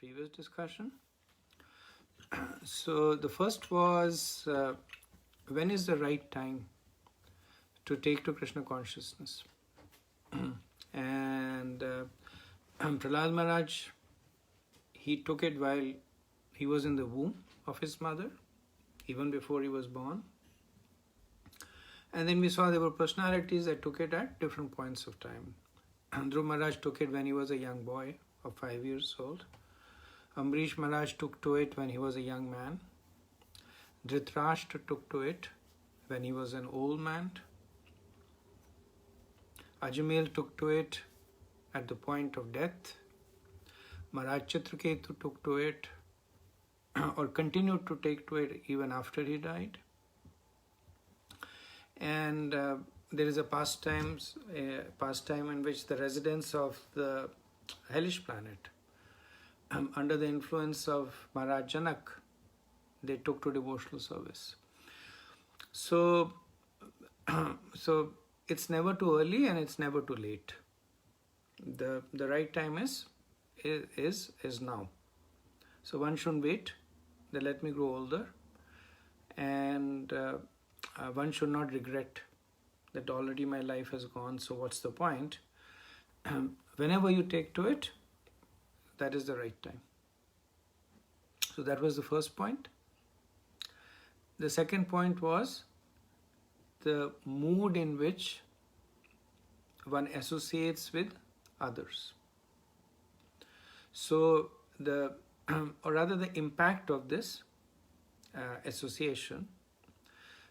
previous discussion. So the first was when is the right time to take to Krishna consciousness? And Prahlad Maharaj, he took it while he was in the womb of his mother, even before he was born. And then we saw there were personalities that took it at different points of time. Dhruv Maharaj took it when he was a young boy of 5 years old. Amrish Maharaj took to it when he was a young man. Dhritarashtra took to it when he was an old man. Ajamil took to it at the point of death. Maharaj Chitraketu took to it or continued to take to it even after he died. And there is a pastime in which the residents of the hellish planet, under the influence of Maharaj Janak, they took to devotional service. So it's never too early and it's never too late. The right time is now. So one shouldn't wait. They let me grow older, and one should not regret that already my life has gone, so what's the point? Whenever you take to it, that is the right time. So that was the first point. The second point was the mood in which one associates with others. So or rather the impact of this association.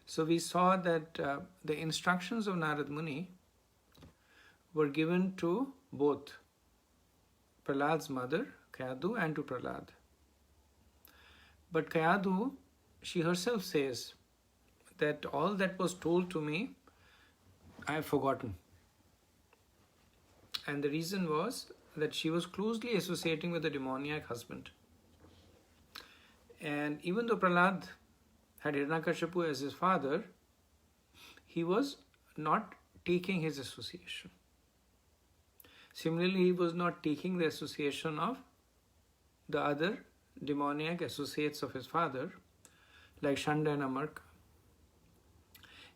So we saw that the instructions of Narad Muni were given to both Prahlad's mother, Kayadu, and to Prahlad. But Kayadu, she herself says that all that was told to me, I have forgotten. And the reason was that she was closely associating with a demoniac husband. And even though Prahlad had Hiranyakashipu as his father, he was not taking his association. Similarly, he was not taking the association of the other demoniac associates of his father, like Shanda and Amarka.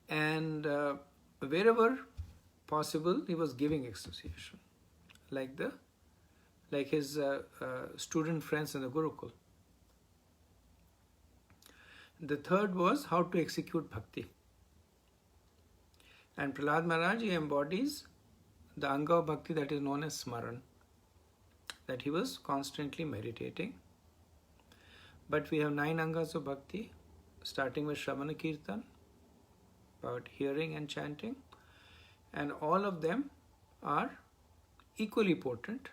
And wherever possible, he was giving association, like his student friends in the Gurukul. The third was how to execute bhakti. And Prahlad Maharaj, he embodies the anga of bhakti that is known as smaran, that he was constantly meditating. But we have 9 angas of bhakti, starting with Shravana Kirtan, about hearing and chanting, and all of them are equally potent.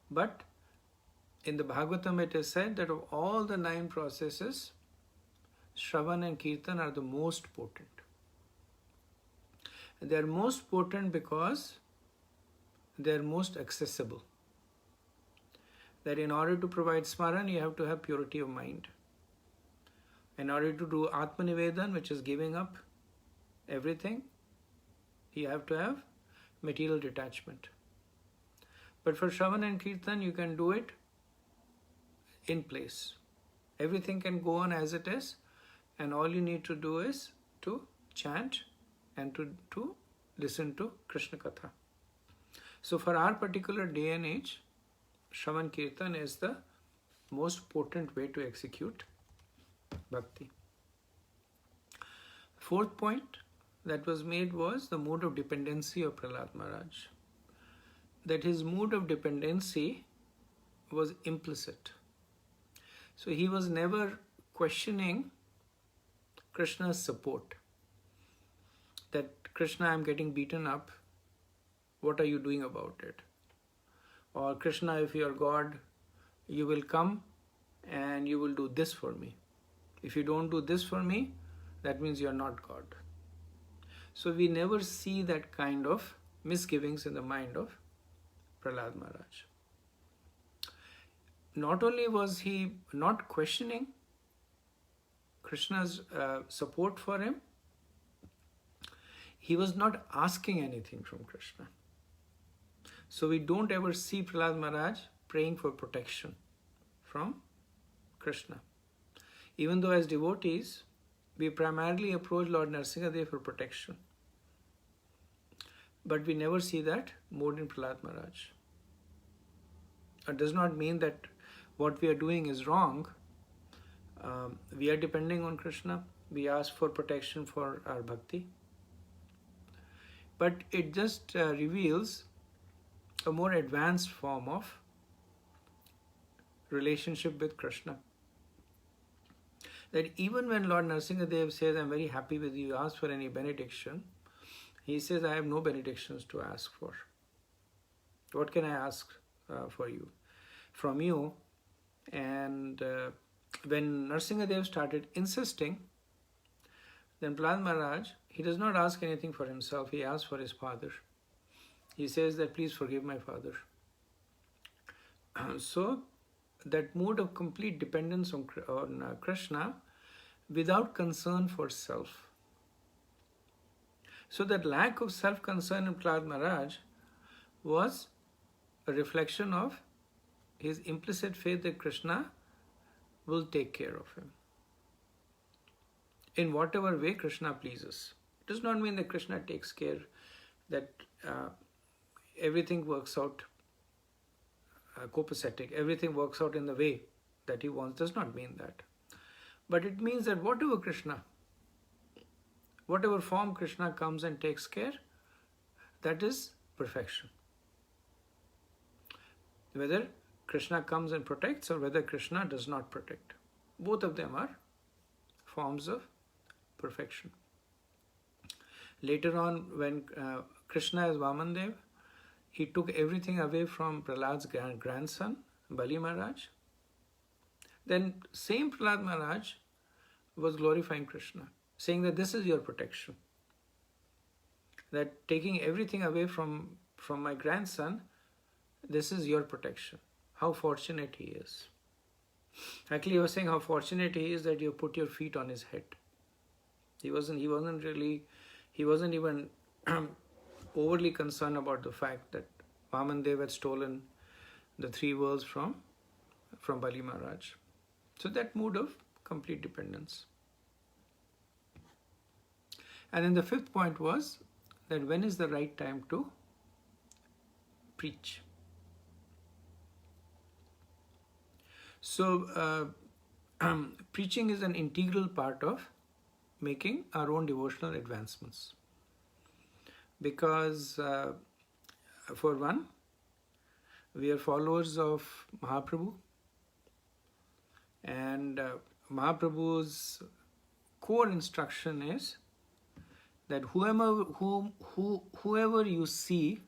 But in the Bhagavatam it is said that of all the 9 processes, Shravan and Kirtan are the most potent. They are most potent because they are most accessible. That in order to provide smaran, you have to have purity of mind. In order to do Atmanivedan, which is giving up everything, you have to have material detachment. But for Shravan and Kirtan, you can do it in place. Everything can go on as it is, and all you need to do is to chant and to listen to Krishna Katha. So for our particular day and age, Shravan Kirtan is the most potent way to execute bhakti. Fourth point that was made was the mood of dependency of Prahlad Maharaj. That his mood of dependency was implicit. So he was never questioning Krishna's support. That Krishna, I'm getting beaten up, what are you doing about it? Or Krishna, if you are God, you will come and you will do this for me. If you don't do this for me, that means you are not God. So we never see that kind of misgivings in the mind of Prahlad Maharaj. Not only was he not questioning Krishna's support for him, he was not asking anything from Krishna. So we don't ever see Prahlad Maharaj praying for protection from Krishna. Even though as devotees, we primarily approach Lord Narasimhadev for protection. But we never see that mode in Prahlad Maharaj. It does not mean that what we are doing is wrong. We are depending on Krishna. We ask for protection for our bhakti. But it just reveals a more advanced form of relationship with Krishna. That even when Lord Narasimhadev says, I'm very happy with you, ask for any benediction, he says, I have no benedictions to ask for. What can I ask from you? And when Narasimhadev started insisting, then Prahlad Maharaj, he does not ask anything for himself, he asks for his father. He says that, please forgive my father. So, that mode of complete dependence on Krishna without concern for self. So that lack of self-concern in Prahlad Maharaj was a reflection of his implicit faith that Krishna will take care of him. In whatever way Krishna pleases. It does not mean that Krishna takes care, that everything works out copacetic, everything works out in the way that he wants. Does not mean that. But it means that whatever form Krishna comes and takes care, that is perfection. Whether Krishna comes and protects or whether Krishna does not protect. Both of them are forms of perfection. Later on, when Krishna as Vamandev, he took everything away from Prahlad's grandson, Bali Maharaj. Then same Prahlad Maharaj was glorifying Krishna, saying that this is your protection. That taking everything away from my grandson, this is your protection. How fortunate he is. Actually, he was saying how fortunate he is that you put your feet on his head. He wasn't even overly concerned about the fact that Vamandev had stolen the 3 worlds from Bali Maharaj. So that mood of complete dependence. And then the 5th point was that when is the right time to preach. So preaching is an integral part of making our own devotional advancements. Because for one, we are followers of Mahaprabhu, and Mahaprabhu's core instruction is that whoever you see,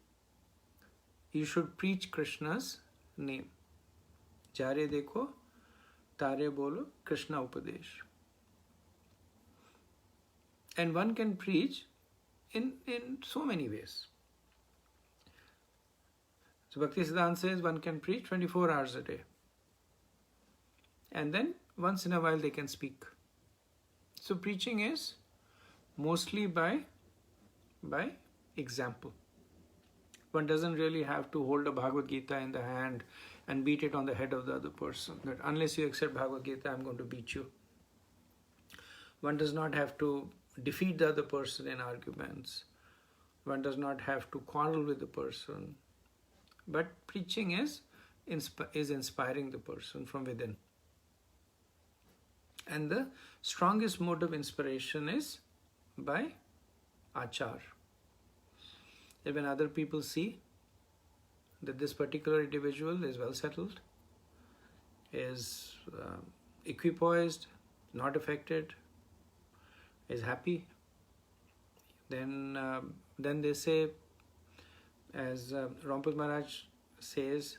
you should preach Krishna's name. Jare dekho, tare bolo, Krishna upadesh. And one can preach in so many ways. So Bhakti Siddhanta says one can preach 24 hours a day. And then once in a while they can speak. So preaching is mostly by example. One doesn't really have to hold a Bhagavad Gita in the hand and beat it on the head of the other person. That unless you accept Bhagavad Gita, I'm going to beat you. One does not have to defeat the other person in arguments. One does not have to quarrel with the person. But preaching is inspiring the person from within. And the strongest mode of inspiration is by achar. That when other people see that this particular individual is well settled, is equipoised, not affected, is happy, then they say, as Rampal Maharaj says,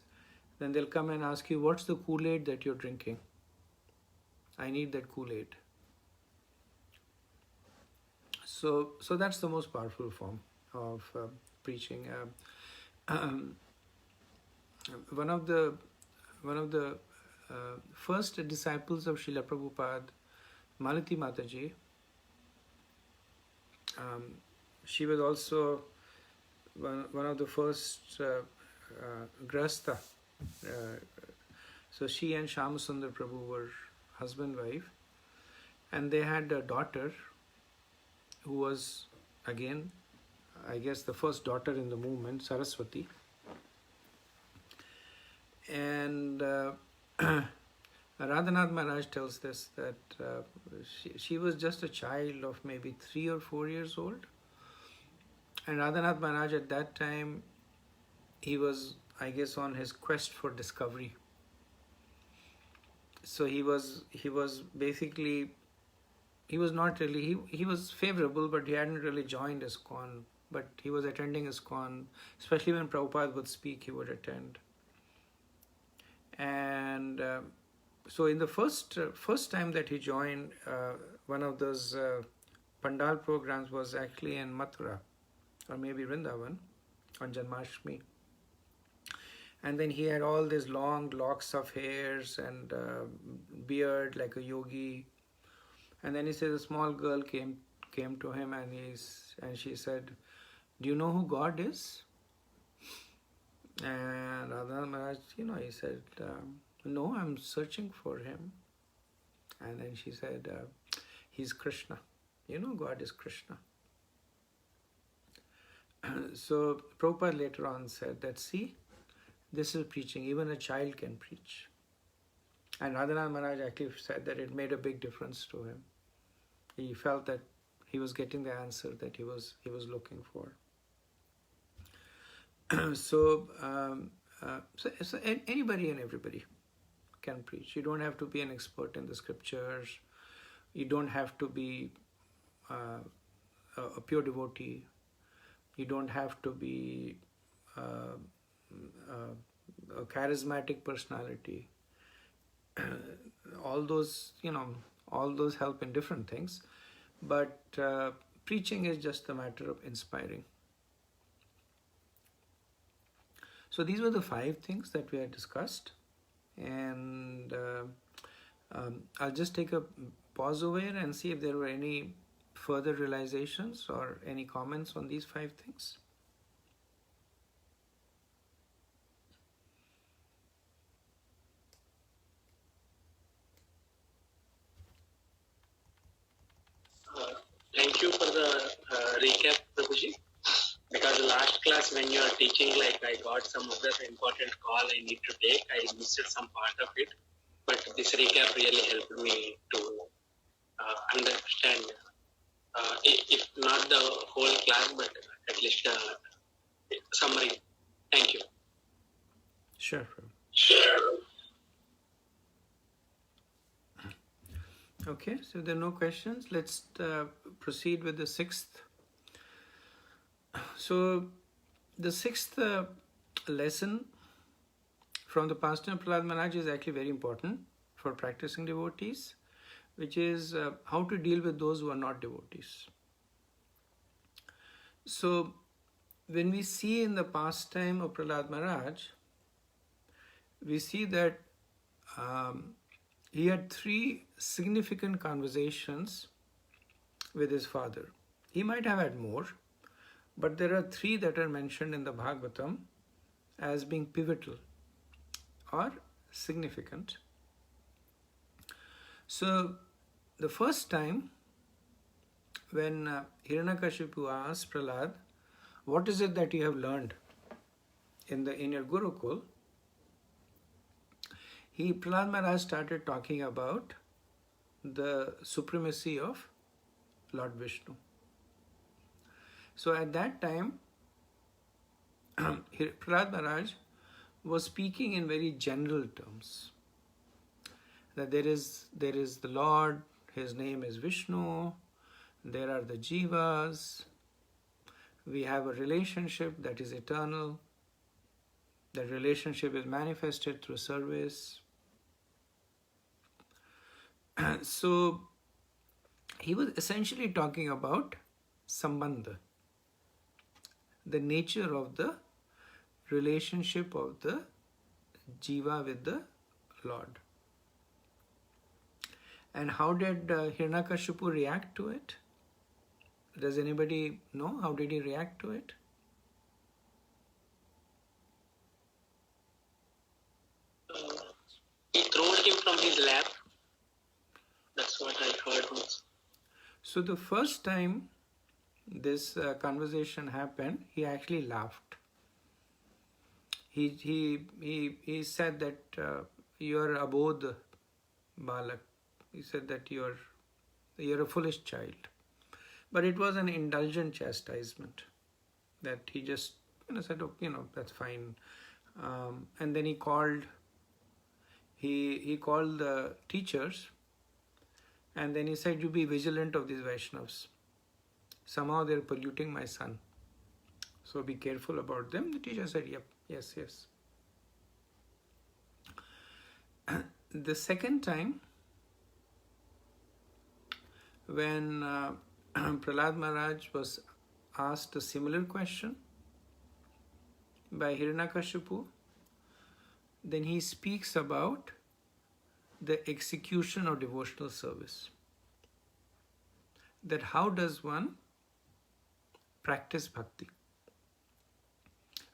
then they'll come and ask you, what's the Kool-Aid that you're drinking? I need that Kool-Aid. So that's the most powerful form of preaching. One of the first disciples of Srila Prabhupada, Malati Mataji, she was also one of the first grasta So she and Shyamasundar Prabhu were husband-wife, and they had a daughter who was, again, I guess the first daughter in the movement, Saraswati. And Radhanath Maharaj tells this, that she was just a child of maybe 3 or 4 years old. And Radhanath Maharaj at that time, he was, I guess, on his quest for discovery. So he was basically, he was not really, he was favorable, but he hadn't really joined ISKCON. But he was attending ISKCON, especially when Prabhupada would speak, he would attend. And so in the first time that he joined, one of those Pandal programs was actually in Mathura, or maybe Vrindavan, on Janmashtami. And then he had all these long locks of hairs and beard like a yogi. And then he said a small girl came to him, and she said, "Do you know who God is?" And Radha Maharaj, he said, "No, I'm searching for him." And then she said, "He's Krishna. God is Krishna." So Prabhupada later on said that, see, this is preaching. Even a child can preach. And Radhanath Maharaj actually said that it made a big difference to him. He felt that he was getting the answer that he was looking for. So anybody and everybody can preach. You don't have to be an expert in the scriptures. You don't have to be a pure devotee. You don't have to be a charismatic personality. All those help in different things. But preaching is just a matter of inspiring. So these were the 5 things that we had discussed. And I'll just take a pause over here and see if there were any further realizations or any comments on these 5 things. Thank you for the recap, Prabhuji. Because the last class when you are teaching, like I got some other important call I need to take. I missed some part of it. But this recap really helped me to understand, if not the whole class, but at least summary. Thank you. Sure. Okay, so there are no questions. Let's proceed with the 6th. So the 6th lesson from the Pastor Prahlad Maharaj is actually very important for practicing devotees, which is how to deal with those who are not devotees. So when we see in the pastime of Prahlad Maharaj, we see that he had 3 significant conversations with his father. He might have had more, but there are 3 that are mentioned in the Bhagavatam as being pivotal or significant. So the first time when Hiranyakashipu asked Prahlad, "What is it that you have learned in your Gurukul?" Prahlad Maharaj started talking about the supremacy of Lord Vishnu. So at that time, Prahlad Maharaj was speaking in very general terms. That there is the Lord, his name is Vishnu, there are the jivas, we have a relationship that is eternal, that relationship is manifested through service. So he was essentially talking about sambandha, the nature of the relationship of the jiva with the Lord. And how did Hiranyakashipu react to it? Does anybody know how did he react to it? about his lab? That's what I heard once. So the first time this conversation happened, he actually laughed. He said that you're abodh balak. He said that you're a foolish child. But it was an indulgent chastisement that he just said, oh, that's fine. And then he called the teachers, and then he said, you be vigilant of these Vaishnavas. Somehow they're polluting my son. So be careful about them. The teacher said, yep, yes. The second time, when Prahlad Maharaj was asked a similar question by Hiranyakashipu, then he speaks about the execution of devotional service. That how does one practice bhakti,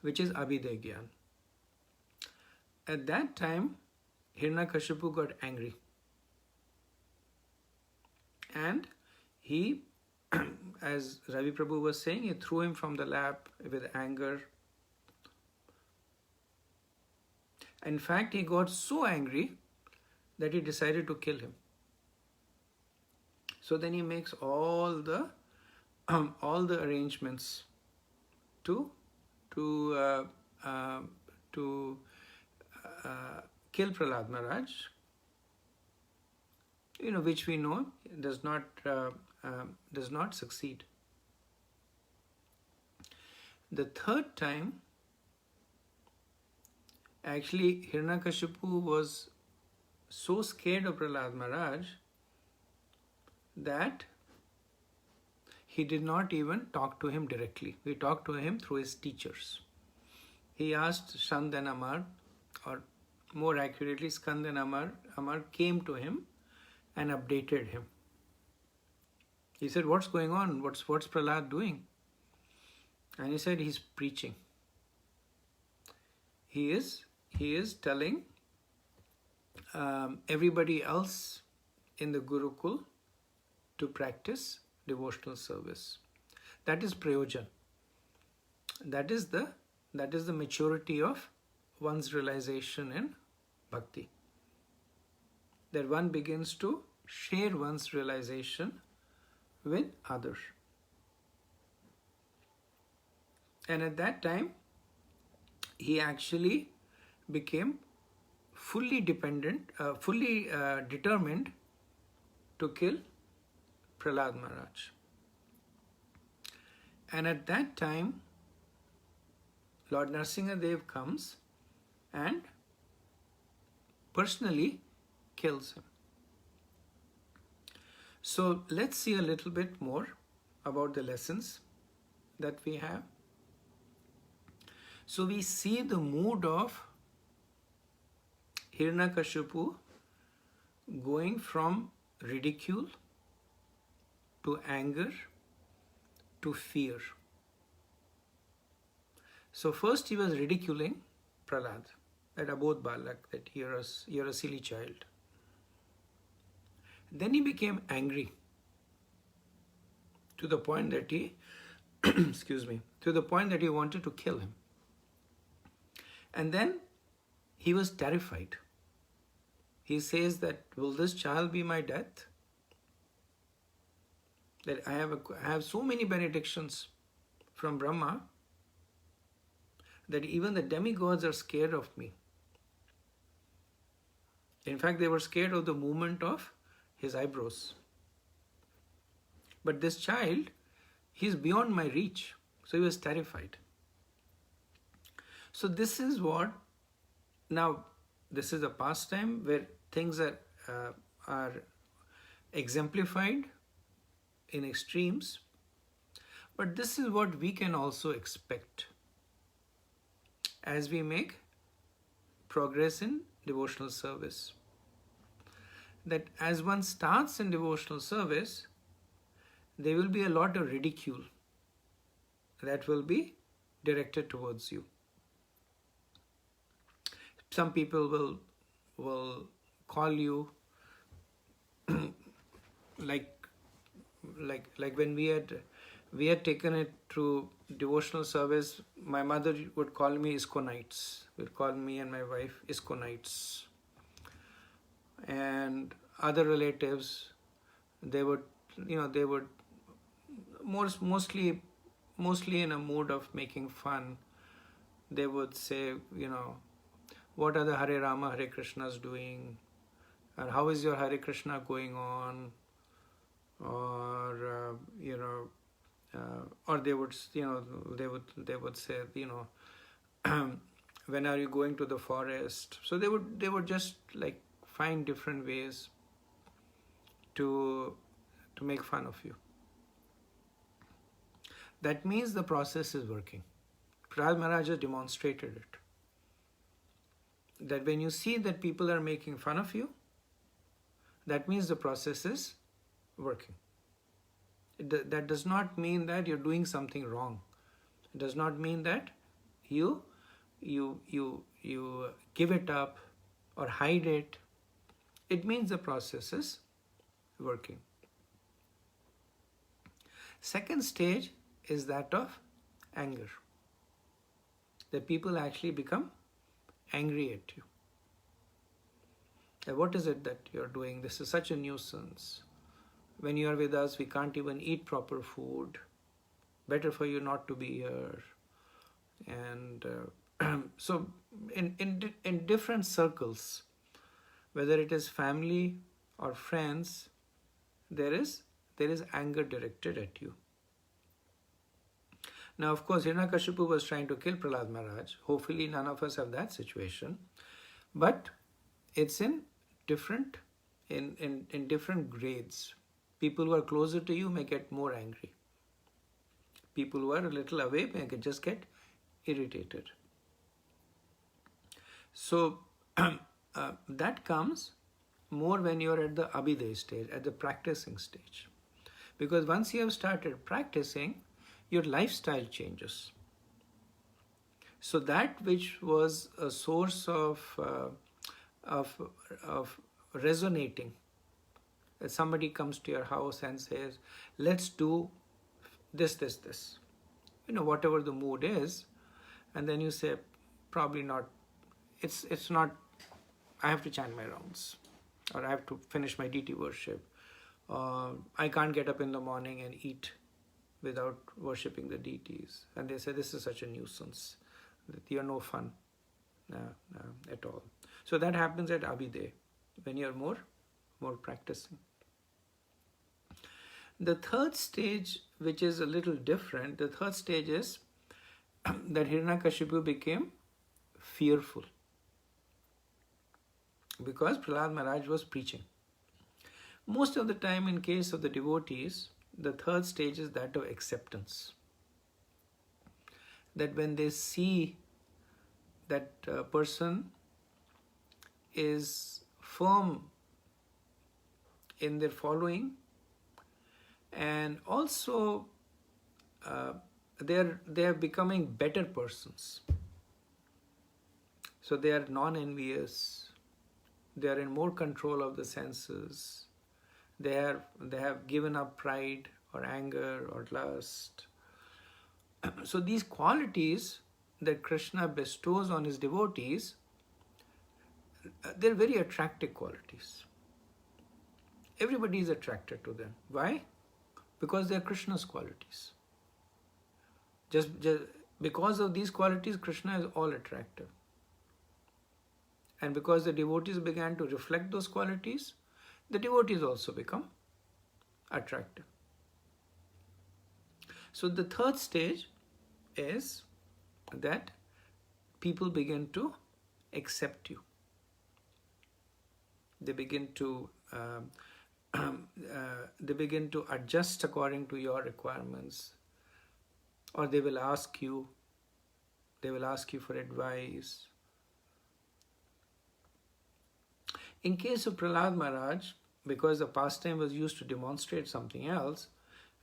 which is Abhidaya Gyan. At that time, Hiranyakashipu got angry. And he, as Ravi Prabhu was saying, he threw him from the lap with anger. In fact, he got so angry that he decided to kill him. So then he makes all the arrangements to kill Prahlad Maharaj, which we know does not succeed. The third time, actually, Hiranyakashipu was so scared of Prahlad Maharaj that he did not even talk to him directly. He talked to him through his teachers. He asked Skand and Amar, or more accurately, Skand and Amar came to him and updated him. He said, what's going on? What's Prahlad doing? And he said, he's preaching. He is telling everybody else in the Gurukul to practice devotional service. That is prayojan. That is the maturity of one's realization in bhakti. That one begins to share one's realization with others. And at that time, he actually became fully determined to kill Prahlad Maharaj. And at that time, Lord Narasimhadev comes and personally kills him. So let's see a little bit more about the lessons that we have. So we see the mood of Hiranyakashipu going from ridicule to anger to fear. So first he was ridiculing Prahlad, that abodh balak, that you're a silly child. Then he became angry to the point that he wanted to kill him. And then he was terrified. He says that, will this child be my death? That I have so many benedictions from Brahma that even the demigods are scared of me. In fact, they were scared of the movement of his eyebrows. But this child, he's beyond my reach. So he was terrified. So this is this is a pastime where things are exemplified in extremes. But this is what we can also expect as we make progress in devotional service. That as one starts in devotional service, there will be a lot of ridicule that will be directed towards you. Some people will call you like when we had taken it through devotional service. My mother would call me Iskonites, would call me and my wife Iskonites, and other relatives, they would mostly in a mood of making fun. They would say, what are the Hare Rama Hare Krishnas doing, and how is your Hare Krishna going on, or or they would say, when are you going to the forest? So they would just like find different ways to make fun of you. That means the process is working. Prahlad Maharaj has demonstrated it. That when you see that people are making fun of you, that means the process is working. That does not mean that you're doing something wrong. It does not mean that you give it up or hide it. It means the process is working. Second stage is that of anger. The people actually become angry at you. What is it that you're doing? This is such a nuisance. When you are with us, we can't even eat proper food. Better for you not to be here. And so in different circles, whether it is family or friends, there is anger directed at you. Now, of course, Hiranyakashipu was trying to kill Prahlad Maharaj. Hopefully, none of us have that situation. But it's in different grades. People who are closer to you may get more angry. People who are a little away may just get irritated. So that comes more when you're at the abhiday stage, at the practicing stage. Because once you have started practicing, your lifestyle changes. So that which was a source of resonating, that somebody comes to your house and says, let's do this, whatever the mood is, and then you say, probably not, it's not, I have to chant my rounds, or I have to finish my deity worship, I can't get up in the morning and eat without worshipping the deities. And they say, this is such a nuisance, that you're no fun at all. So that happens at Abhiday, when you're more practicing. The third stage, which is a little different, the third stage is that Hiranyakashipu became fearful, because Prahlad Maharaj was preaching. Most of the time, in case of the devotees, the third stage is that of acceptance. That when they see that a person is firm in their following, and also they are becoming better persons. So they are non-envious, they are in more control of the senses, they have given up pride or anger or lust. So these qualities that Krishna bestows on his devotees, they're very attractive qualities. Everybody is attracted to them. Why? Because they're Krishna's qualities. Just because of these qualities, Krishna is all attractive. And because the devotees began to reflect those qualities, the devotees also become attractive. So the third stage is that people begin to accept you. They begin to adjust according to your requirements, or they will ask you for advice. In case of Prahlad Maharaj, because the pastime was used to demonstrate something else,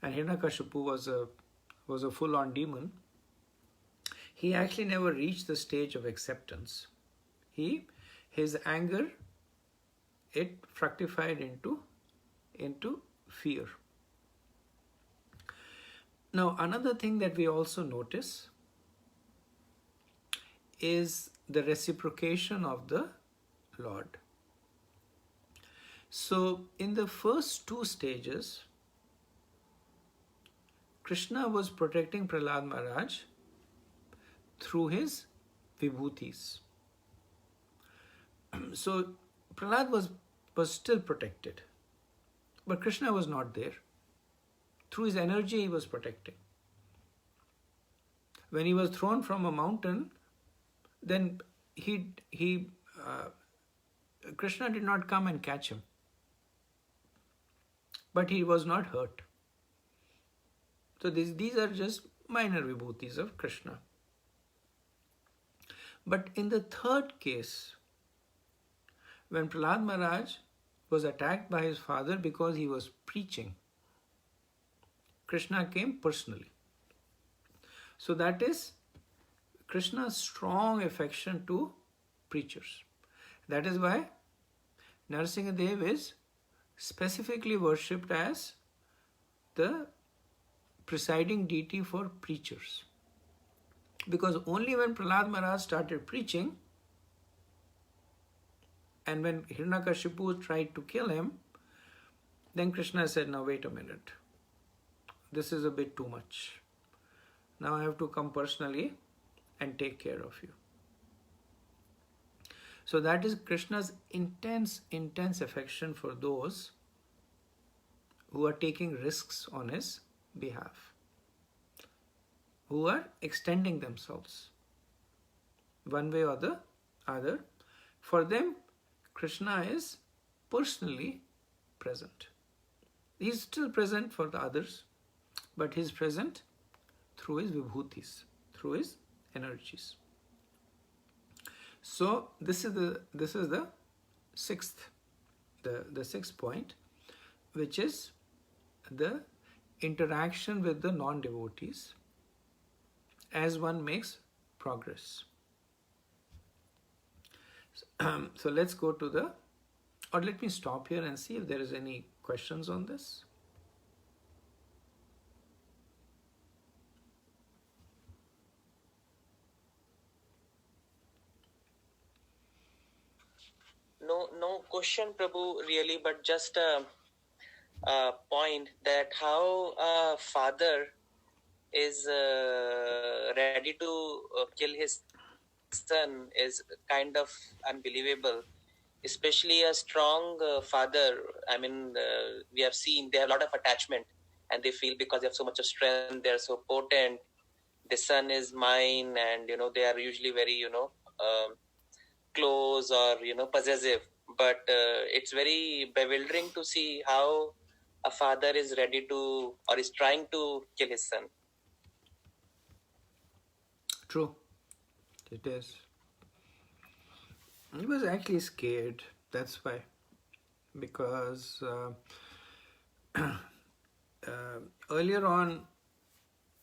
and Hiranyakashipu was a full-on demon, he actually never reached the stage of acceptance. His anger it fructified into fear. Now, another thing that we also notice is the reciprocation of the Lord. So, in the first two stages, Krishna was protecting Prahlad Maharaj through his vibhutis. So, Prahlad was still protected, but Krishna was not there. Through his energy, he was protecting. When he was thrown from a mountain, then Krishna did not come and catch him, but he was not hurt. So these are just minor vibhutis of Krishna. But in the third case, when Prahlad Maharaj was attacked by his father because he was preaching, Krishna came personally. So that is Krishna's strong affection to preachers. That is why Narasimhadev is specifically worshipped as the presiding deity for preachers. Because only when Prahlad Maharaj started preaching, and when Hiranyakashipu tried to kill him, then Krishna said, now wait a minute. This is a bit too much. Now I have to come personally and take care of you. So that is Krishna's intense affection for those who are taking risks on his behalf, who are extending themselves one way or the other. For them, Krishna is personally present. He is still present for the others, but he is present through his vibhutis, through his energies. So this is the sixth point, which is the interaction with the non-devotees as one makes progress. So let's go to or let me stop here and see if there is any questions on this. No question, Prabhu, really, but just a point that how a father is ready to kill his son is kind of unbelievable. Especially a strong father. I mean, we have seen they have a lot of attachment, and they feel because they have so much of strength, they are so potent. The son is mine, and they are usually very close or possessive. But it's very bewildering to see how a father is ready to or is trying to kill his son. True, it is. He was actually scared, that's why. Because earlier on,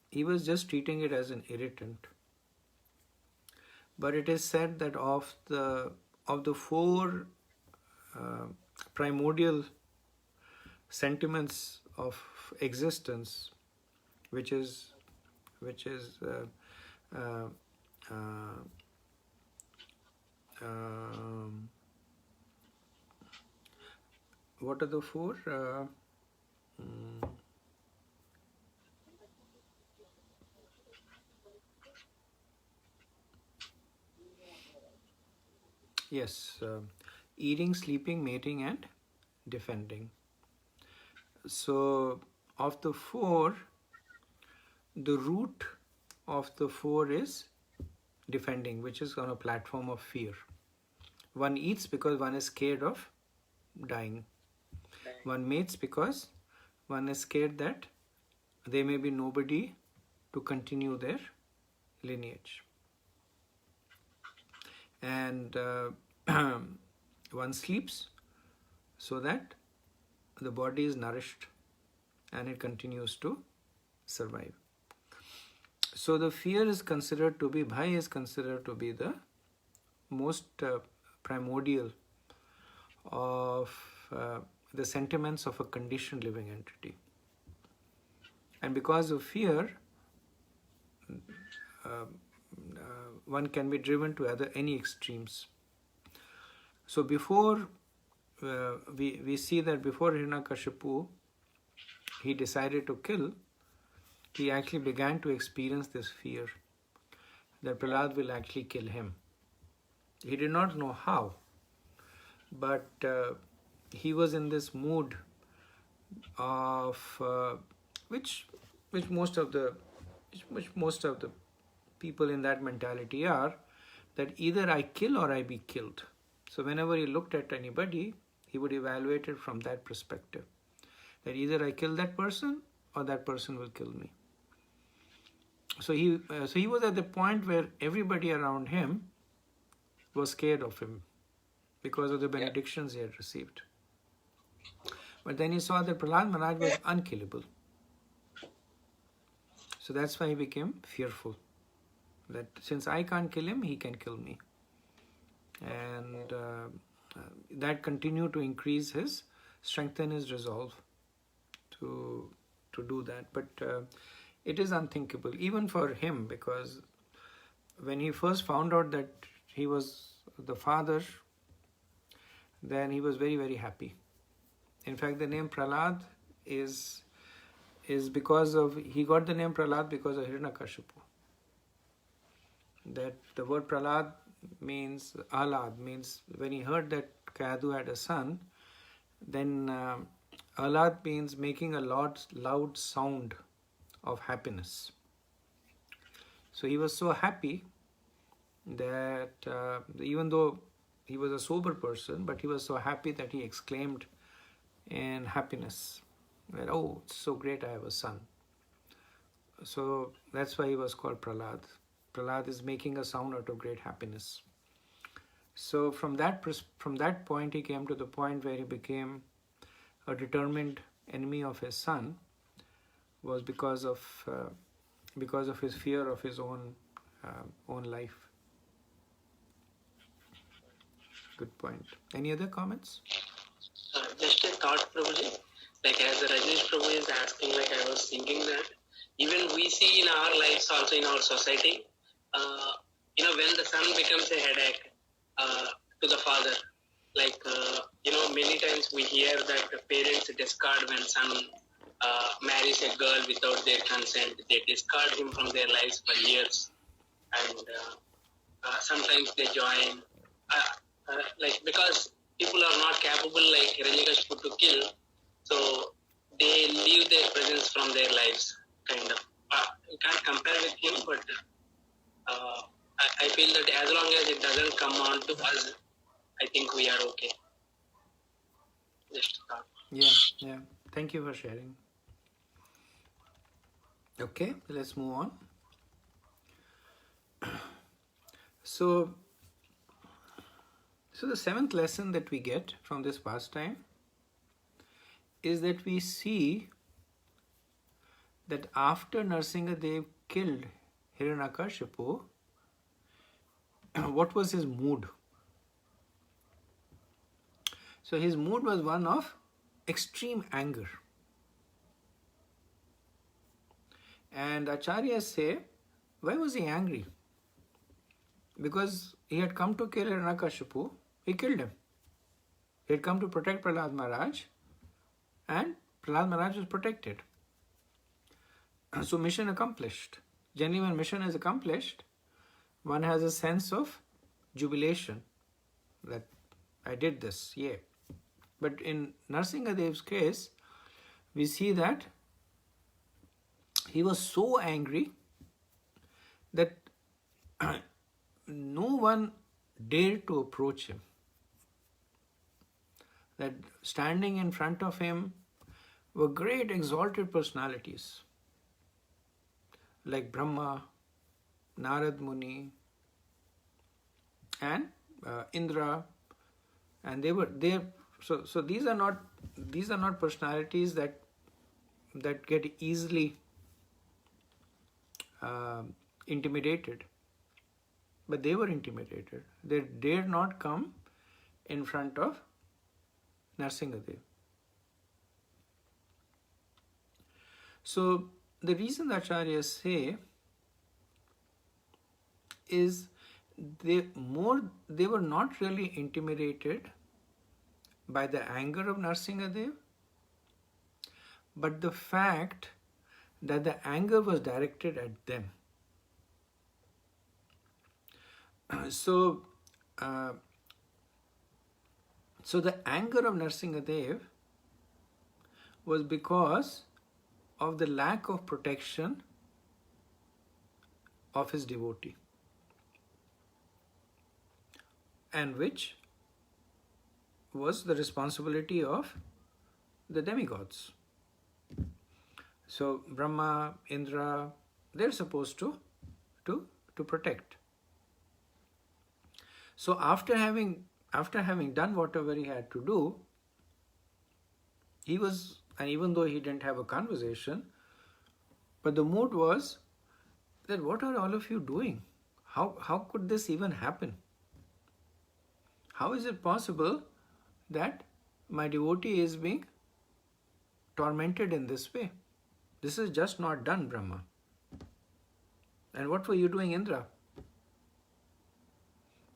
he was just treating it as an irritant. But it is said that of the four primordial sentiments of existence, which is what are the four? Yes, eating, sleeping, mating, and defending. So, of the four, the root of the four is defending, which is on a platform of fear. One eats because one is scared of dying. One mates because one is scared that there may be nobody to continue their lineage. And one sleeps so that the body is nourished and it continues to survive. So the fear is considered to be, Bhai is considered to be the most primordial of the sentiments of a conditioned living entity. And because of fear, one can be driven to any extremes. So before we see that before Hiranyakashipu he decided to kill, he actually began to experience this fear that Prahlad will actually kill him. He did not know how, but he was in this mood of which most of the people in that mentality are, that either I kill or I be killed. So whenever he looked at anybody, he would evaluate it from that perspective, that either I kill that person or that person will kill me. So he was at the point where everybody around him was scared of him because of the benedictions he had received. But then he saw that Prahlad Maharaj was unkillable. So that's why he became fearful, that since I can't kill him, he can kill me. And that continued to increase his, strengthen his resolve to do that. But it is unthinkable, even for him, because when he first found out that he was the father, then he was very, very happy. In fact, the name Prahlad is because of, he got the name Prahlad because of Hiranyakashipu. That the word Prahlad means, Ahlad means, when he heard that Kayadu had a son, then Ahlad means making a loud sound of happiness. So he was so happy that even though he was a sober person, but he was so happy that he exclaimed in happiness that, oh, it's so great, I have a son. So that's why he was called Prahlad. Prahlad is making a sound out of great happiness. So from that point, he came to the point where he became a determined enemy of his son, was because of his fear of his own life. Good point. Any other comments? Just a thought, Prabhuji. Like as Rajesh Prabhu is asking, like I was thinking that even we see in our lives, also in our society, when the son becomes a headache to the father, like many times we hear that the parents discard when son marries a girl without their consent. They discard him from their lives for years, and sometimes they join, because people are not capable like Hiranyakashipu to kill, so they leave their presence from their lives, kind of. You can't compare with him, but I feel that as long as it doesn't come on to us, I think we are okay. Just thought. Yeah. Thank you for sharing. Okay, let's move on. So the seventh lesson that we get from this pastime is that we see that after Narasimhadev killed Hiranyakashipu, what was his mood? So his mood was one of extreme anger. And acharyas say, why was he angry? Because he had come to kill Hiranyakashipu, he killed him. He had come to protect Prahlad Maharaj, and Prahlad Maharaj was protected. So mission accomplished. Generally when mission is accomplished, one has a sense of jubilation that I did this, yeah. But in Narasimhadev's case, we see that he was so angry that no one dared to approach him. That standing in front of him were great exalted personalities like Brahma, Narad Muni, and Indra, and they were there. So these are not personalities that get easily intimidated, but they were intimidated. They dared not come in front of Narsingadev. So the reason the Acharyas say is they were not really intimidated by the anger of Narsingadev, but the fact that the anger was directed at them. So the anger of Narsingadev was because of the lack of protection of his devotee, and which was the responsibility of the demigods. So Brahma, Indra, they're supposed to protect. So after having done whatever he had to do, he was, and even though he didn't have a conversation, but the mood was that what are all of you doing? How could this even happen? How is it possible that my devotee is being tormented in this way? This is just not done, Brahma. And what were you doing, Indra?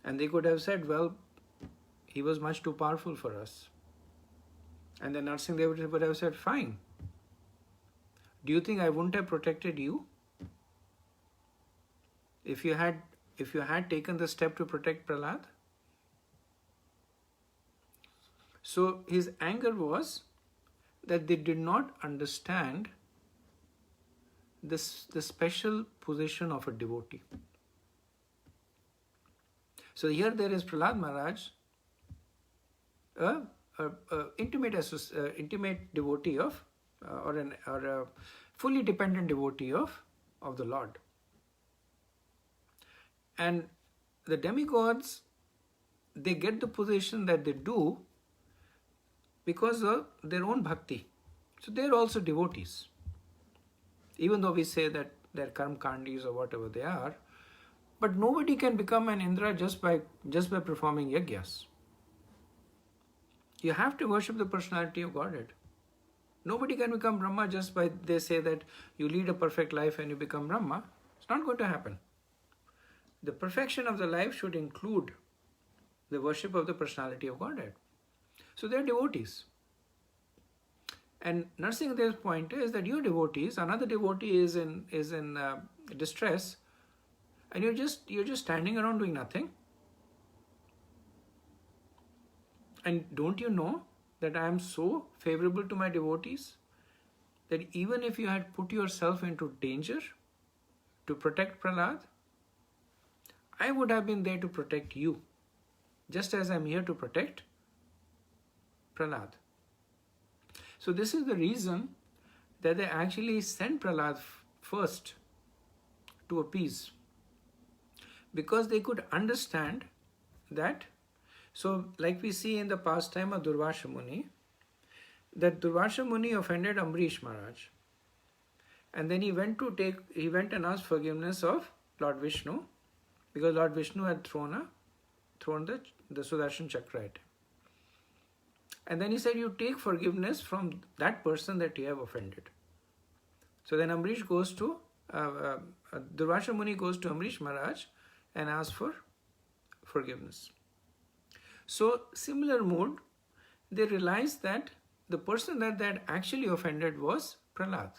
And they could have said, well, he was much too powerful for us. And then Narsingadev would have said, fine. Do you think I wouldn't have protected you? If you had taken the step to protect Prahlad? So his anger was that they did not understand the special position of a devotee. So here there is Prahlad Maharaj, intimate devotee of, or a fully dependent devotee of the Lord. And the demigods, they get the position that they do because of their own bhakti. So they are also devotees. Even though we say that they're karmkandis or whatever they are, but nobody can become an Indra just by performing yagyas. You have to worship the personality of Godhead. Nobody can become Brahma just by, they say that you lead a perfect life and you become Brahma. It's not going to happen. The perfection of the life should include the worship of the personality of Godhead. So they are devotees. And Narsingadev's point is that you're devotees, another devotee is in distress, and you're just standing around doing nothing. And don't you know that I am so favorable to my devotees that even if you had put yourself into danger to protect Prahlad, I would have been there to protect you, just as I'm here to protect Prahlad. So this is the reason that they actually sent Prahlad first to appease, because they could understand that. So like we see in the pastime of Durvasha Muni, that Durvasha Muni offended Amrish Maharaj, and then he went and asked forgiveness of Lord Vishnu, because Lord Vishnu had thrown the Sudarshan Chakra at him. And then he said, you take forgiveness from that person that you have offended. So then Amrish goes to, Durvasha Muni goes to Amrish Maharaj and asks for forgiveness. So similar mood, they realized that the person that they had actually offended was Prahlad.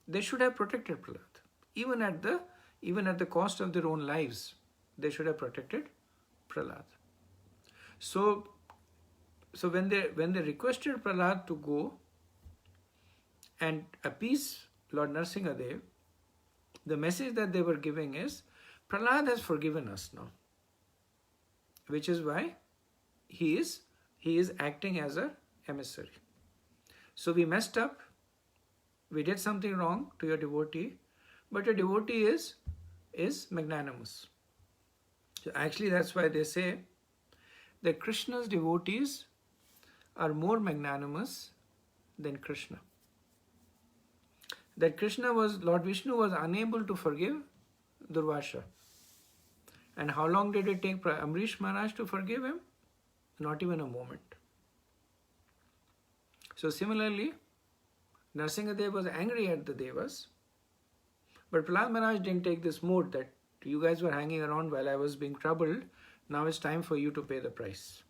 They should have protected Prahlad. Even at the cost of their own lives, they should have protected Prahlad. So when they requested Prahlad to go and appease Lord Narsingadev, the message that they were giving is, Prahlad has forgiven us now, which is why he is acting as an emissary. So we messed up, we did something wrong to your devotee, but your devotee is magnanimous. So actually that's why they say that Krishna's devotees are more magnanimous than Krishna. That Lord Vishnu was unable to forgive Durvasha. And how long did it take Amrish Maharaj to forgive him? Not even a moment. So similarly, Narasimhadev was angry at the Devas, but Prahlad Maharaj didn't take this mood that you guys were hanging around while I was being troubled, now it's time for you to pay the price.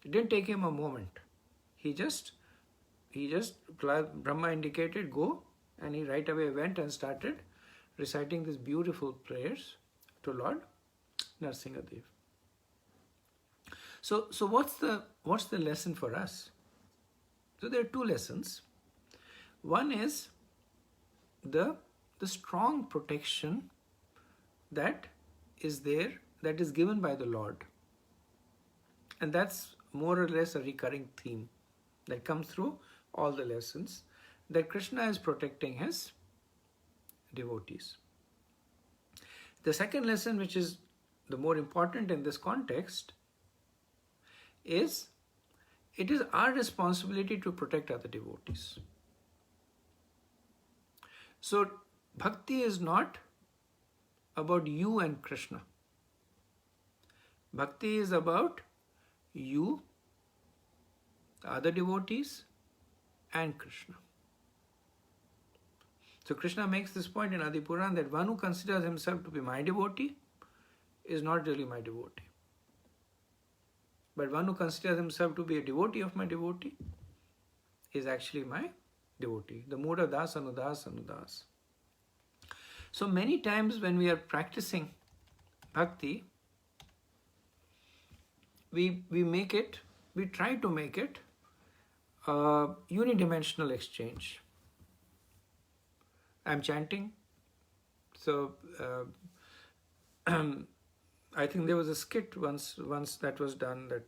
It didn't take him a moment. He just Brahma indicated go, and he right away went and started reciting these beautiful prayers to Lord Narasimhadev. So what's the lesson for us? So there are two lessons. One is the strong protection that is there, that is given by the Lord. And that's more or less a recurring theme that comes through all the lessons, that Krishna is protecting his devotees. The second lesson, which is the more important in this context, is it is our responsibility to protect other devotees. So bhakti is not about you and Krishna. Bhakti is about you, the other devotees, and Krishna. So Krishna makes this point in Adi Puran that one who considers himself to be my devotee is not really my devotee. But one who considers himself to be a devotee of my devotee is actually my devotee. The Muda Das Anudas Anudas. So many times when we are practicing bhakti, we try to make it a unidimensional exchange. I'm chanting, so I think there was a skit once that was done, that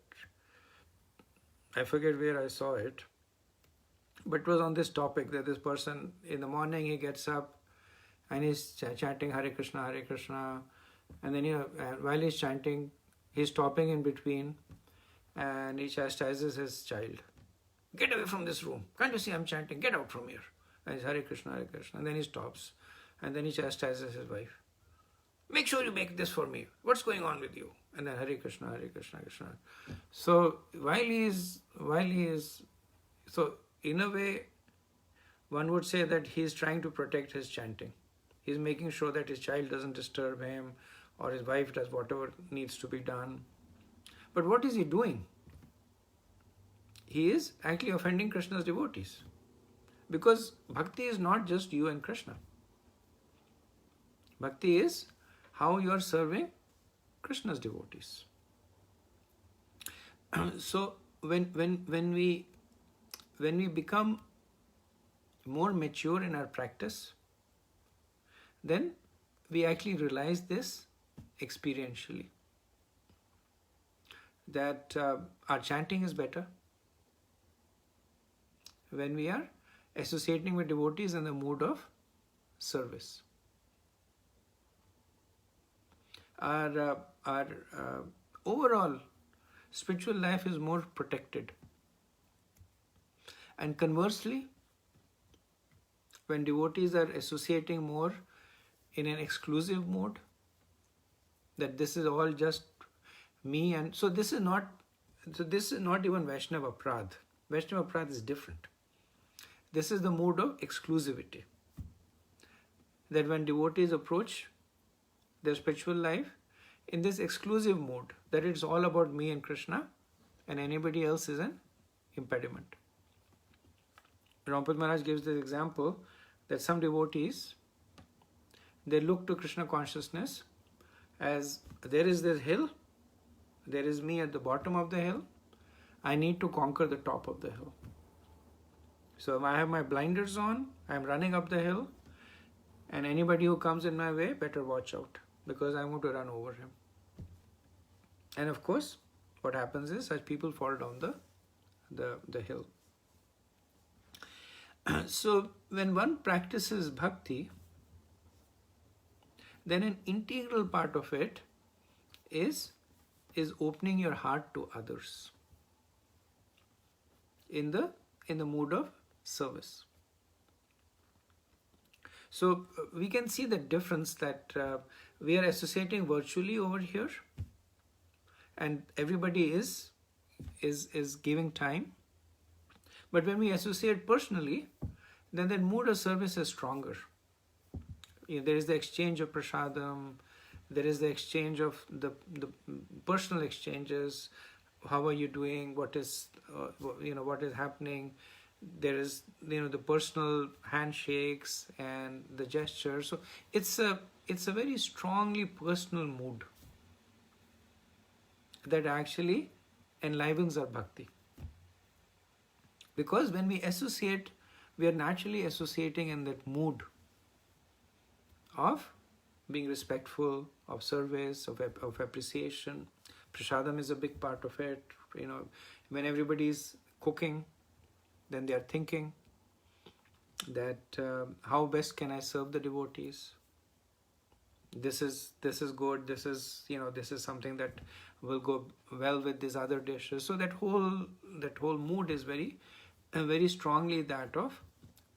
I forget where I saw it, but it was on this topic that this person in the morning he gets up and he's chanting Hare Krishna, and then while he's chanting, he's stopping in between and he chastises his child. Get away from this room. Can't you see I'm chanting? Get out from here. And it's Hare Krishna, and then he stops and then he chastises his wife. Make sure you make this for me. What's going on with you? And then Hare Krishna, Krishna. So while he is, so in a way, one would say that he is trying to protect his chanting. He's making sure that his child doesn't disturb him, or his wife does whatever needs to be done. But what is he doing? He is actually offending Krishna's devotees. Because bhakti is not just you and Krishna. Bhakti is how you are serving Krishna's devotees. So when we become more mature in our practice, then we actually realize this experientially, that our chanting is better when we are associating with devotees in the mood of service. Our overall spiritual life is more protected. And conversely, when devotees are associating more in an exclusive mode, that this is all just me, and so this is not even Vaishnava Prad. Vaishnava Prad is different. This is the mood of exclusivity. That when devotees approach their spiritual life in this exclusive mode, that it's all about me and Krishna, and anybody else is an impediment. Rampad Maharaj gives this example that some devotees, they look to Krishna consciousness as there is this hill, there is me at the bottom of the hill, I need to conquer the top of the hill. So I have my blinders on, I'm running up the hill, and anybody who comes in my way better watch out, because I want to run over him. And of course, what happens is such people fall down the hill. So when one practices bhakti, then an integral part of it is opening your heart to others in the mood of service. So we can see the difference that we are associating virtually over here, and everybody is giving time. But when we associate personally, then that mood of service is stronger. There is the exchange of prasadam, there is the exchange of the personal exchanges. How are you doing? What is what is happening? There is the personal handshakes and the gestures. So it's a very strongly personal mood that actually enlivens our bhakti. Because when we associate, we are naturally associating in that mood of being respectful, of service, of appreciation. Prasadam is a big part of it. When everybody is cooking, then they are thinking that how best can I serve the devotees? This is good. This is something that will go well with these other dishes. So that whole mood is very strongly that of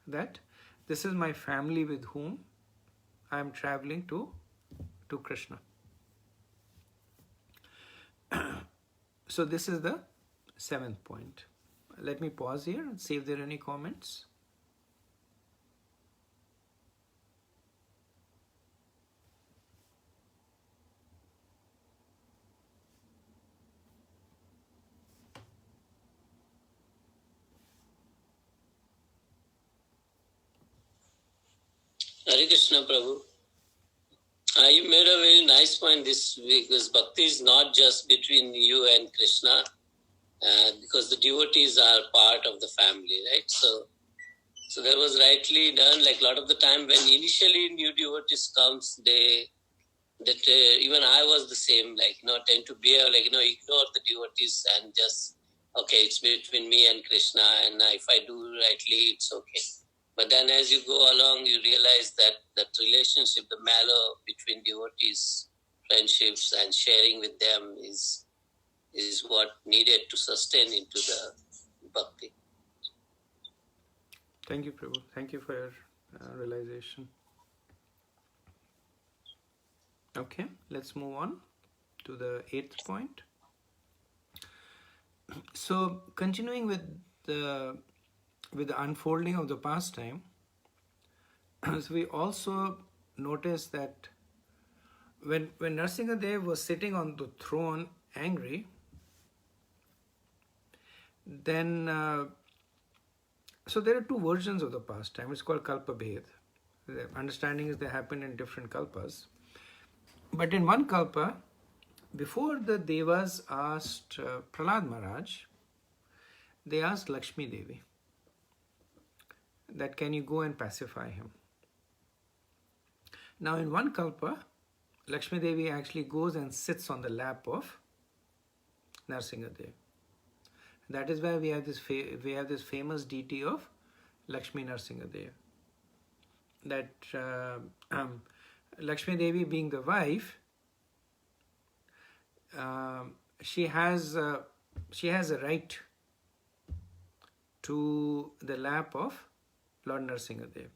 that. This is my family with whom I am traveling to Krishna. So this is the 7th point. Let me pause here and see if there are any comments. Hare Krishna Prabhu. You made a very nice point this week, because bhakti is not just between you and Krishna, because the devotees are part of the family, right? So that was rightly done. Like a lot of the time when initially new devotees comes, even I was the same, tend to be ignore the devotees and just, okay, it's between me and Krishna, and if I do rightly, it's okay. But then as you go along, you realize that relationship, the mallow between devotees, friendships and sharing with them is what needed to sustain into the bhakti. Thank you, Prabhu. Thank you for your realization. Okay, let's move on to the 8th point. So, continuing with the unfolding of the pastime, so we also notice that when Nrsimhadev was sitting on the throne angry, then so there are 2 versions of the pastime. It's called Kalpa Bhed. The understanding is they happen in different kalpas. But in one kalpa, before the Devas asked Prahlad Maharaj, they asked Lakshmi Devi that can you go and pacify him. Now in one kalpa, Lakshmi Devi actually goes and sits on the lap of Nrsimhadev. That is why we have this famous deity of Lakshmi Nrsimhadev. That Lakshmi Devi, being the wife, she has a right to the lap of Lord Nrsimhadev.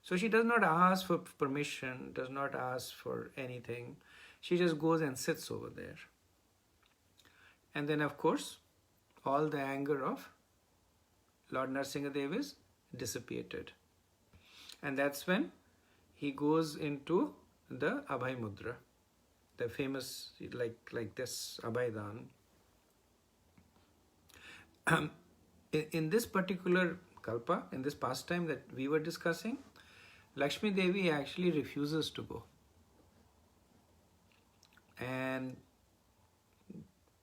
So she does not ask for permission, does not ask for anything. She just goes and sits over there. And then, of course, all the anger of Lord Nrsimhadev is dissipated. And that's when he goes into the Abhay Mudra, the famous, like this Abhay Dan. In this particular kalpa, in this pastime that we were discussing, Lakshmi Devi actually refuses to go. And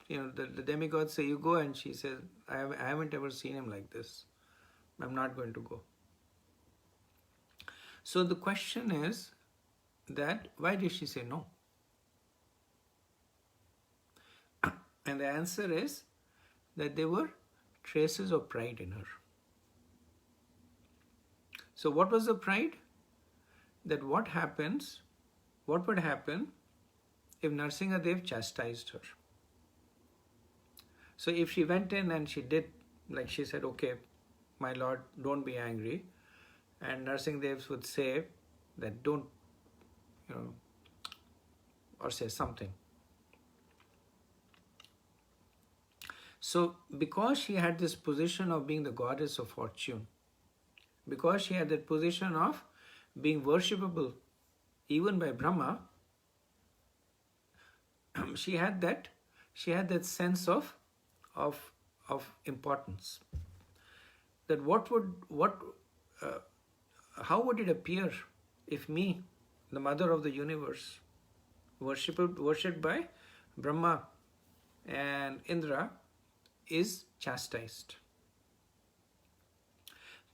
the demigods say, you go, and she says, I haven't ever seen him like this. I'm not going to go. So the question is that, why did she say no? And the answer is that there were traces of pride in her. So what was the pride? That what would happen if Nrsimhadev chastised her? So if she went in and she did, like she said, okay, my lord, don't be angry, and Nrsimhadev would say that don't, or say something. So because she had this position of being the goddess of fortune, because she had that position of being worshipable even by Brahma, she had that sense of importance. That how would it appear if me, the mother of the universe, worshipped by Brahma and Indra, is chastised?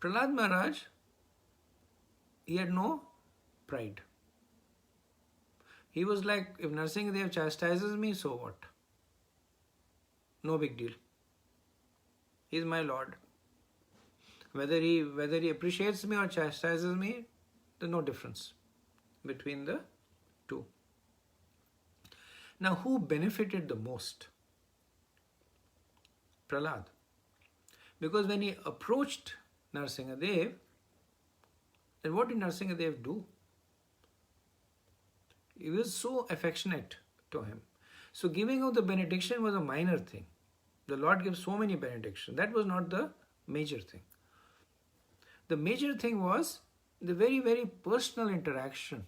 Prahlad Maharaj, he had no pride. He was like, if Narasimhadev chastises me, so what? No big deal. He is my Lord. Whether he appreciates me or chastises me, there's no difference between the two. Now, who benefited the most? Prahlad. Because when he approached Narasimhadev, then what did Narasimhadev do? He was so affectionate to him. So giving out the benediction was a minor thing. The Lord gives so many benedictions. That was not the major thing. The major thing was the very, very personal interaction.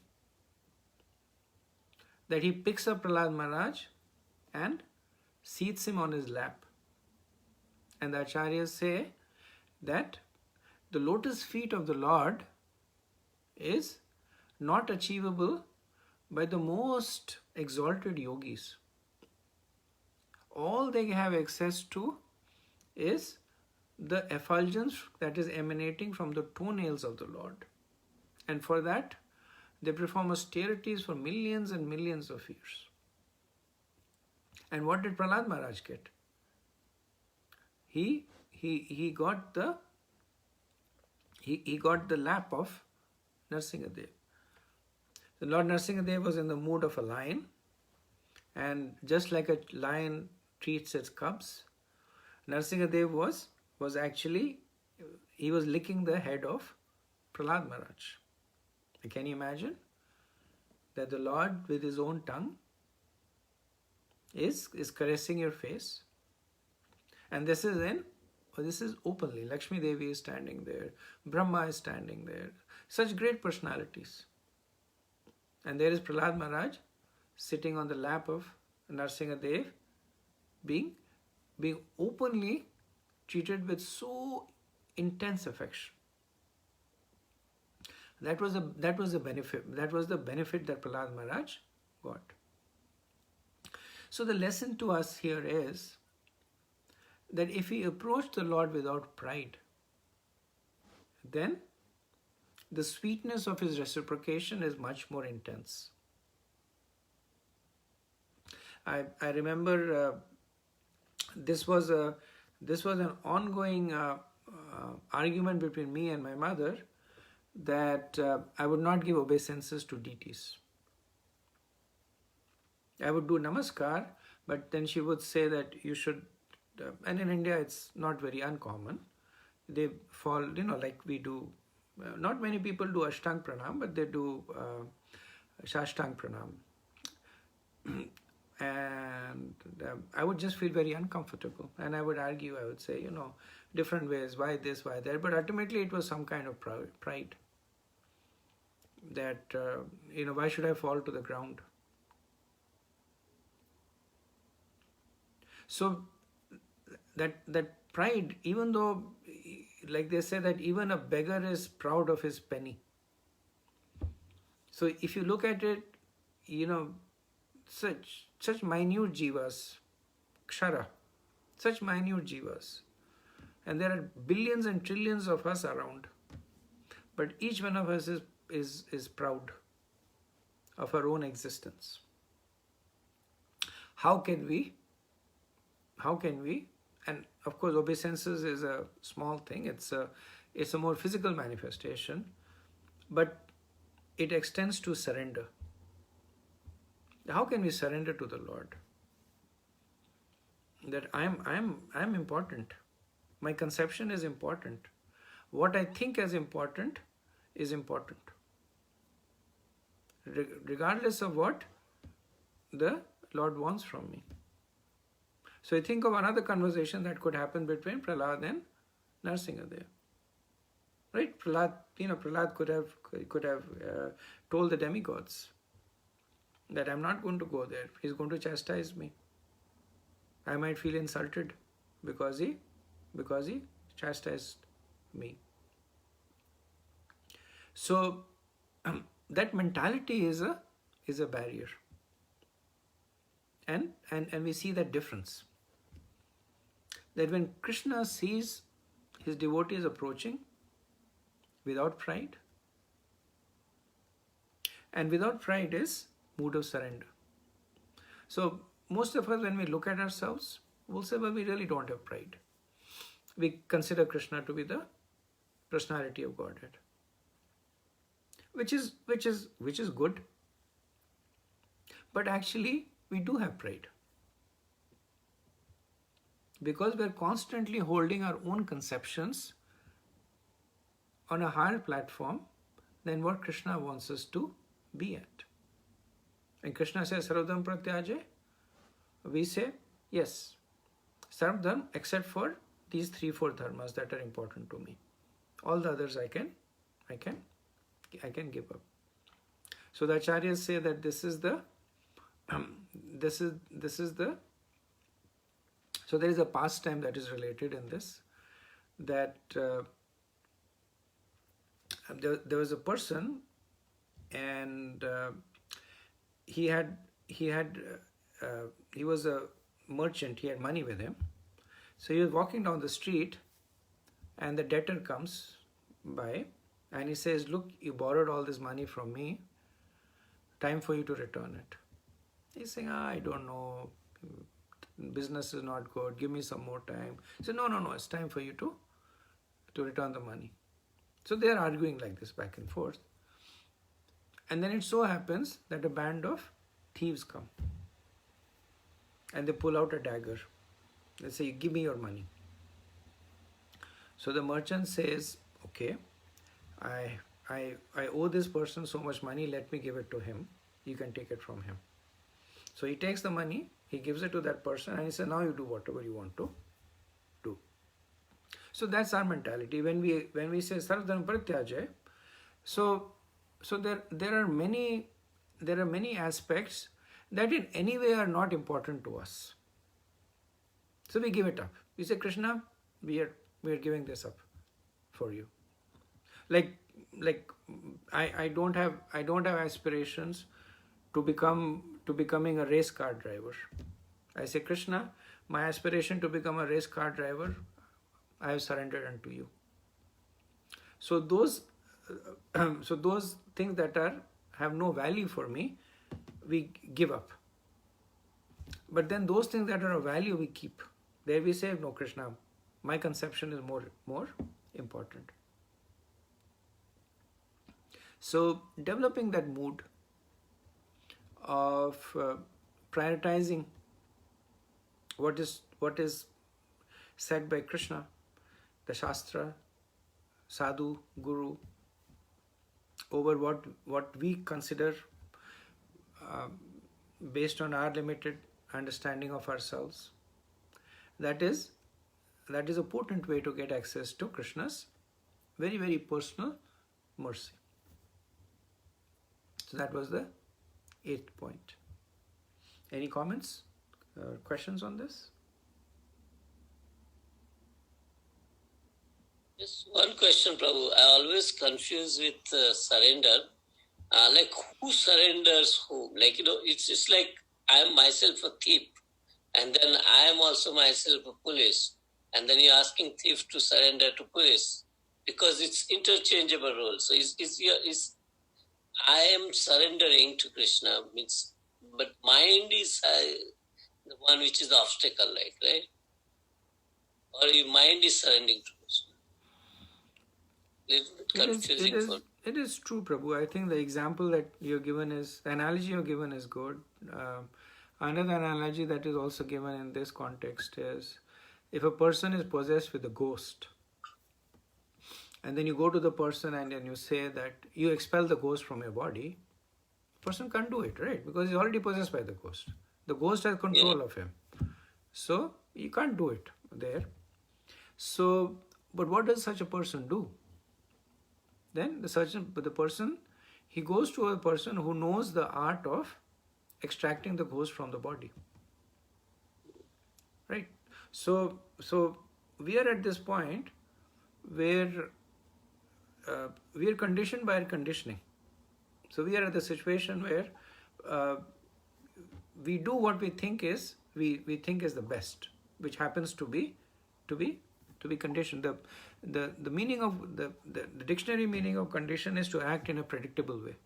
That he picks up Prahlad Maharaj and seats him on his lap. And the acharyas say that the lotus feet of the Lord is not achievable by the most exalted yogis. All they have access to is the effulgence that is emanating from the toenails of the Lord. And for that, they perform austerities for millions and millions of years. And what did Prahlad Maharaj get? He got the lap of Narasimhadev. The Lord Narasimhadev was in the mood of a lion, and just like a lion treats its cubs, Narasimhadev was actually, he was licking the head of Prahlad Maharaj. Can you imagine that the Lord with his own tongue is caressing your face? And this is openly. Lakshmi Devi is standing there. Brahma is standing there. Such great personalities. And there is Prahlad Maharaj sitting on the lap of Narasimhadev, being openly treated with so intense affection. That was the benefit. That was the benefit that Prahlad Maharaj got. So the lesson to us here is that if we approach the Lord without pride, then the sweetness of his reciprocation is much more intense. I remember this was an ongoing argument between me and my mother, that I would not give obeisances to deities. I would do namaskar, but then she would say that you should, and in India it's not very uncommon. They fall, like we do. Not many people do Ashtang Pranam, but they do Shashtang Pranam. And I would just feel very uncomfortable. And I would argue, I would say, different ways, why this, why that. But ultimately it was some kind of pride. That, why should I fall to the ground? So that pride, even though, like they say that even a beggar is proud of his penny. So if you look at it, such minute jivas, kshara, such minute jivas. And there are billions and trillions of us around. But each one of us is proud of our own existence. How can we? And of course, obeisances is a small thing. It's a more physical manifestation, but it extends to surrender. How can we surrender to the Lord? That I'm important. My conception is important. What I think is important is important. Regardless of what the Lord wants from me. So you think of another conversation that could happen between Prahlad and Narsingadev. Right? Prahlad could have told the demigods that I'm not going to go there. He's going to chastise me. I might feel insulted because he chastised me. So that mentality is a barrier, and we see that difference. That when Krishna sees his devotees approaching without pride, and without pride is mood of surrender. So most of us, when we look at ourselves, we'll say, well, we really don't have pride. We consider Krishna to be the personality of Godhead, which is good. But actually, we do have pride, because we're constantly holding our own conceptions on a higher platform than what Krishna wants us to be at. And Krishna says, Sarvadharma Pratyaje. We say, yes, Sarvadharma, except for these 3-4 dharmas that are important to me. All the others I can give up. So the acharyas say that this is the so there is a pastime that is related in this, that there was a person, and he was a merchant. He had money with him, so he was walking down the street, and the debtor comes by, and he says, look, you borrowed all this money from me, time for you to return it. He's saying, I don't know, business is not good, give me some more time. He said, no, it's time for you to return the money. So they are arguing like this back and forth. And then it so happens that a band of thieves come, and they pull out a dagger. They say, give me your money. So the merchant says, okay, I owe this person so much money, let me give it to him. You can take it from him. So he takes the money, he gives it to that person, and he says, now you do whatever you want to do. So that's our mentality. When we say Sarvadharma Pratyaje, so there are many aspects that in any way are not important to us. So we give it up. We say, Krishna, we are giving this up for you. Like I don't have aspirations to becoming a race car driver. I say, Krishna, my aspiration to become a race car driver, I have surrendered unto you. So those things that have no value for me, we give up. But then those things that are of value, we keep. There we say, no, Krishna, my conception is more important. So developing that mood of prioritizing what is said by Krishna, the Shastra, Sadhu, Guru, over what we consider based on our limited understanding of ourselves. That is a potent way to get access to Krishna's very, very personal mercy. So that was the 8th point. Any comments, questions on this? Just one question, Prabhu. I always confuse with surrender. Like, who surrenders whom? Like, it's just like I am myself a thief, and then I am also myself a police, and then you're asking thief to surrender to police, because it's interchangeable role. So I am surrendering to Krishna, but mind is the one which is the obstacle, like, right? Or your mind is surrendering to Krishna. Little bit confusing. It is true, Prabhu. I think the example that you're given the analogy you're given is good. Another analogy that is also given in this context is, if a person is possessed with a ghost, and then you go to the person and then you say that you expel the ghost from your body, the person can't do it, right? Because he's already possessed by the ghost. The ghost has control of him. So you can't do it there. So, but what does such a person do? Then the person, he goes to a person who knows the art of extracting the ghost from the body. Right? So we are at this point where we are conditioned by our conditioning. So we are at the situation where we do what we think is the best, which happens to be conditioned. The meaning of the dictionary meaning of condition is to act in a predictable way.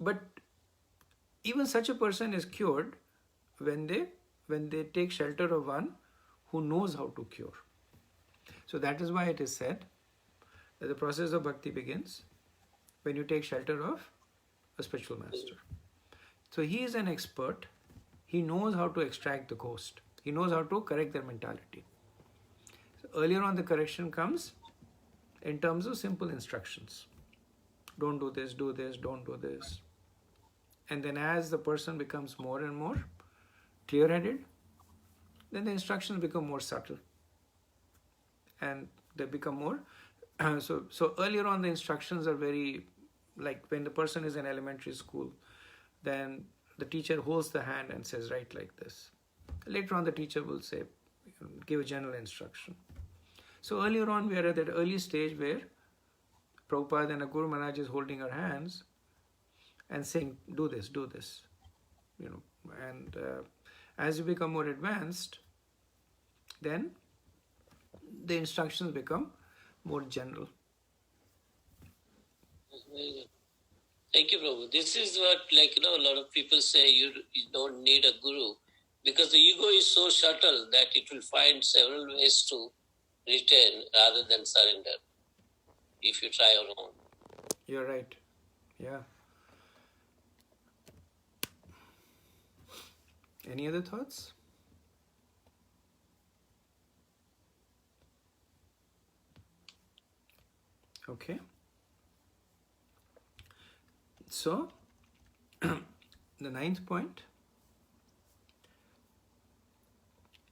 But even such a person is cured when they take shelter of one who knows how to cure. So that is why it is said that the process of bhakti begins when you take shelter of a spiritual master. So he is an expert. He knows how to extract the ghost. He knows how to correct their mentality. So earlier on, the correction comes in terms of simple instructions. Don't do this, don't do this. And then as the person becomes more and more clear-headed, then the instructions become more subtle. And they become more... So earlier on, the instructions are very... Like when the person is in elementary school, then the teacher holds the hand and says, write like this. Later on, the teacher will say, give a general instruction. So earlier on, we are at that early stage where Prabhupada and a Guru Maharaj is holding our hands and saying, do this, you know. And as you become more advanced, then the instructions become more general. Thank you, Prabhu. This is what, a lot of people say you don't need a guru, because the ego is so subtle that it will find several ways to return rather than surrender if you try alone. You're right. Yeah. Any other thoughts? Okay. So, the ninth point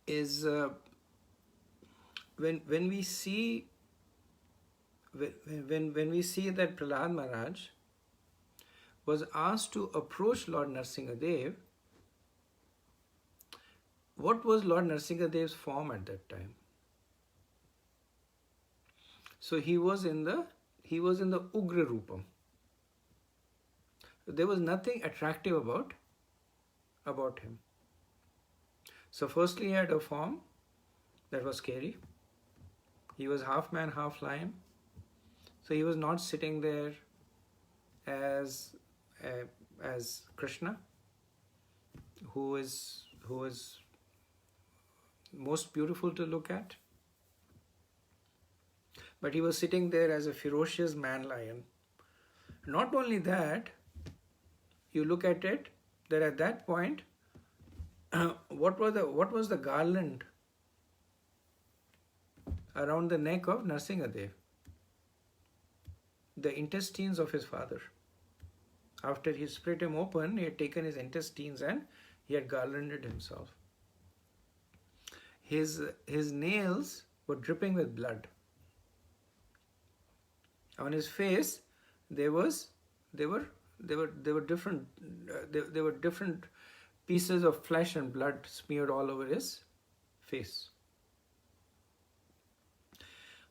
is when we see that Prahlad Maharaj was asked to approach Lord Nrsingadev, what was Lord Nrsingadev's form at that time? So he was in the Ugra Rupam. There was nothing attractive about him. So firstly, he had a form that was scary. He was half man, half lion. So he was not sitting there as Krishna, who is most beautiful to look at. But he was sitting there as a ferocious man-lion. Not only that, you look at it, that at that point, what was the garland around the neck of Nrsingadev? The intestines of his father. After he split him open, he had taken his intestines and he had garlanded himself. His nails were dripping with blood. On his face, there were different pieces of flesh and blood smeared all over his face.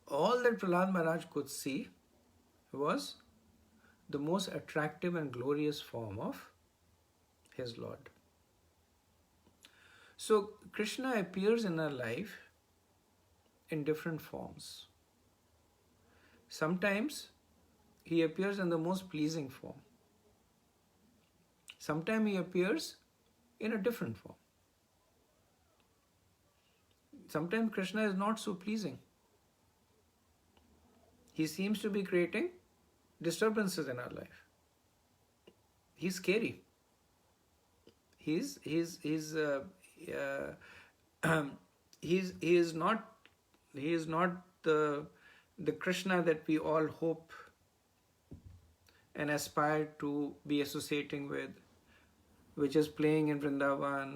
All that Prahlad Maharaj could see was the most attractive and glorious form of his Lord. So Krishna appears in our life in different forms. Sometimes he appears in the most pleasing form. Sometimes he appears in a different form. Sometimes Krishna is not so pleasing. He seems to be creating disturbances in our life. He's scary. He is not the Krishna that we all hope and aspire to be associating which is playing in Vrindavan,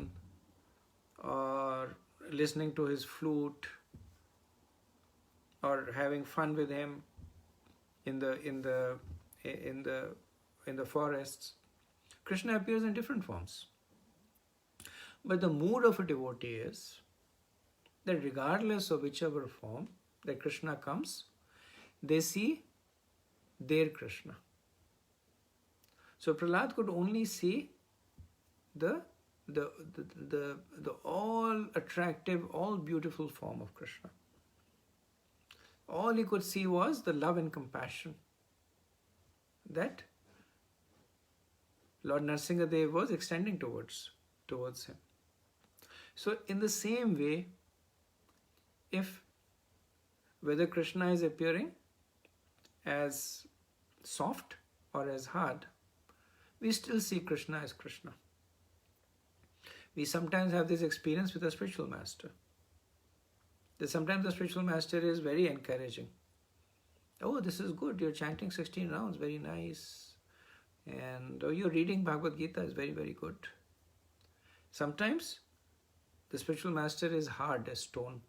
or listening to his flute, or having fun with him in the forests. Krishna appears in different forms. But the mood of a devotee is that regardless of whichever form that Krishna comes, they see their Krishna. So Prahlad could only see the all attractive, all beautiful form of Krishna. All he could see was the love and compassion that Lord Nrsimhadev was extending towards him. So in the same way, whether Krishna is appearing as soft or as hard, we still see Krishna as Krishna. We sometimes have this experience with a spiritual master. That sometimes the spiritual master is very encouraging. Oh, this is good. You're chanting 16 rounds, very nice. And oh, you're reading Bhagavad Gita, is very, very good. Sometimes the spiritual master is hard as stone.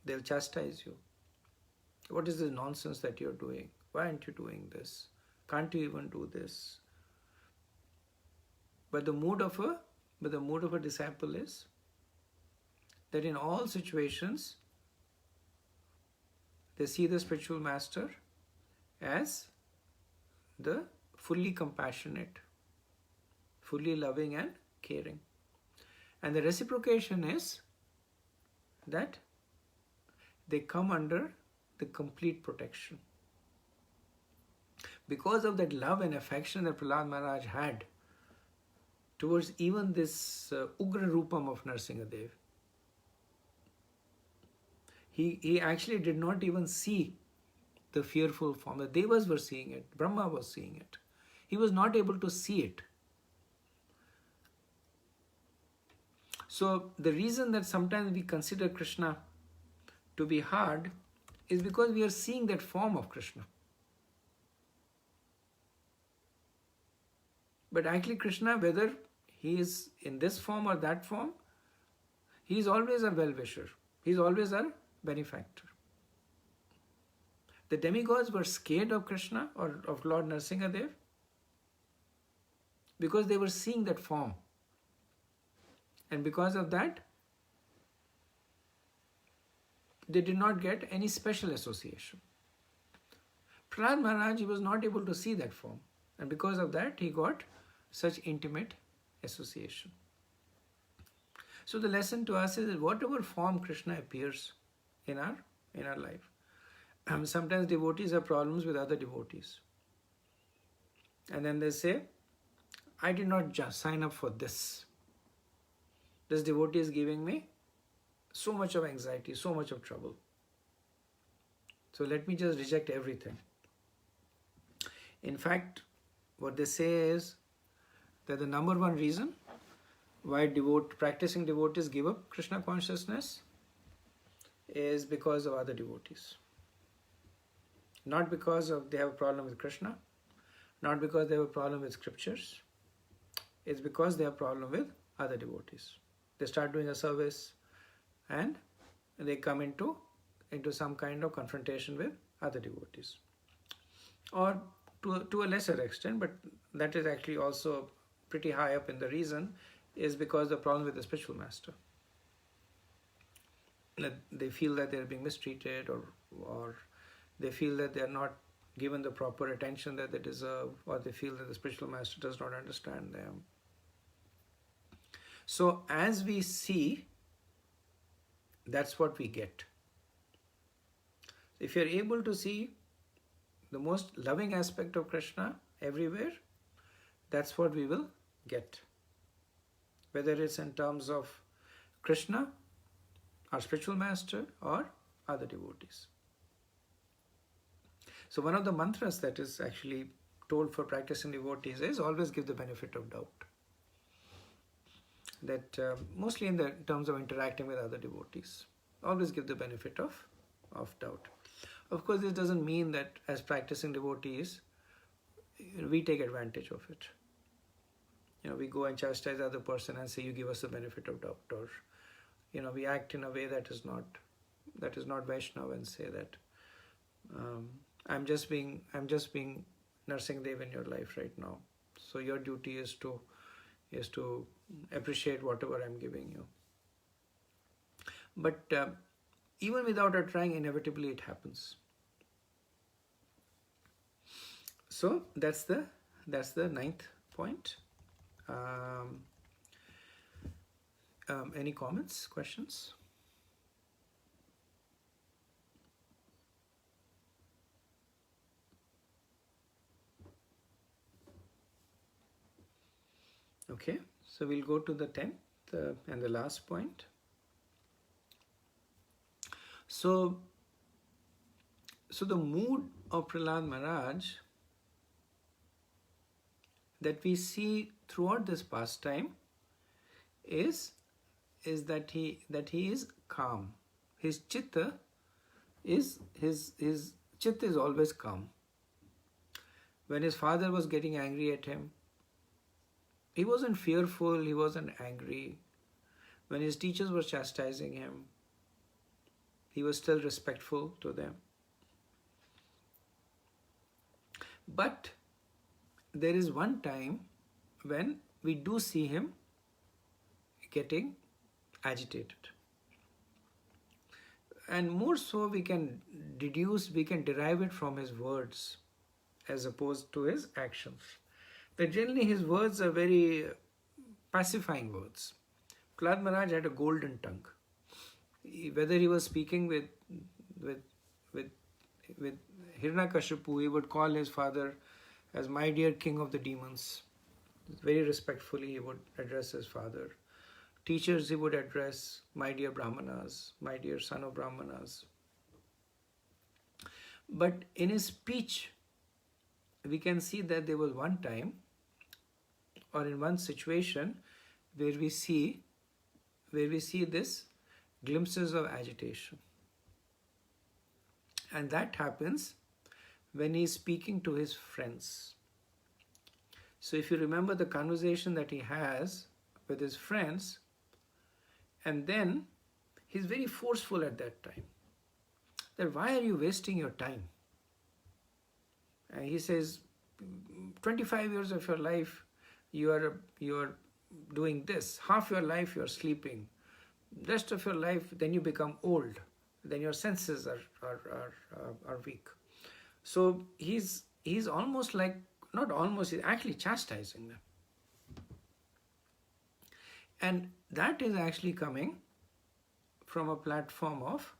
They'll chastise you. What is this nonsense that you're doing? Why aren't you doing this? Can't you even do this? But the mood of a disciple is that in all situations they see the spiritual master as the fully compassionate, fully loving and caring. And the reciprocation is that they come under the complete protection. Because of that love and affection that Prahlad Maharaj had towards even this Ugra Rupam of Nrsimhadev, he actually did not even see the fearful form. The Devas were seeing it, Brahma was seeing it. He was not able to see it. So the reason that sometimes we consider Krishna to be hard is because we are seeing that form of Krishna. But actually Krishna, whether he is in this form or that form, he is always a well-wisher. He is always a benefactor. The demigods were scared of Krishna or of Lord Nrsimhadev because they were seeing that form. And because of that, they did not get any special association. Prahlad Maharaj, he was not able to see that form. And because of that, he got such intimate association. So the lesson to us is that whatever form Krishna appears in our life, sometimes devotees have problems with other devotees. And then they say, I did not just sign up for this. This devotee is giving me so much of anxiety, so much of trouble. So let me just reject everything. In fact, what they say is that the number one reason why practicing devotees give up Krishna consciousness is because of other devotees. Not because they have a problem with Krishna, not because they have a problem with scriptures. It's because they have a problem with other devotees. They start doing a service and they come into some kind of confrontation with other devotees. Or to a lesser extent, but that is actually also pretty high up in the reason, is because the problem with the spiritual master. They feel that they're being mistreated, or they feel that they're not given the proper attention that they deserve, or they feel that the spiritual master does not understand them. So as we see, that's what we get. If you're able to see the most loving aspect of Krishna everywhere, that's what we will get. Whether it's in terms of Krishna, our spiritual master, or other devotees. So one of the mantras that is actually told for practicing devotees is always give the benefit of doubt. That mostly in the terms of interacting with other devotees, always give the benefit of doubt. Of course, this doesn't mean that as practicing devotees, we take advantage of it. we go and chastise the other person and say, you give us the benefit of doubt, or we act in a way that is not Vaishnava, and say that I'm just being nursing Dev in your life right now, so your duty is to appreciate whatever I'm giving you. But even without our trying, inevitably it happens. So that's the 9th point. Any comments, questions? Okay, so we'll go to the 10th and the last point. So the mood of Prahlad Maharaj that we see throughout this pastime is that he is calm. His chitta is always calm. When his father was getting angry at him, he wasn't fearful, he wasn't angry. When his teachers were chastising him, he was still respectful to them. But there is one time when we do see him getting agitated. And more so we can derive it from his words as opposed to his actions. That generally his words are very pacifying words. Prahlad Maharaj had a golden tongue. Whether he was speaking with Hiranyakashipu, he would call his father as my dear king of the demons. Very respectfully he would address his father. Teachers he would address, my dear Brahmanas, my dear son of Brahmanas. But in his speech, we can see that there was one time or in one situation where we see this glimpses of agitation. And that happens when he is speaking to his friends. So if you remember the conversation that he has with his friends, and then he's very forceful at that time. That why are you wasting your time? And he says, 25 years of your life you are doing this. Half your life you are sleeping. Rest of your life then you become old. Then your senses are weak. So he's almost like, not almost, he's actually chastising them. And that is actually coming from a platform of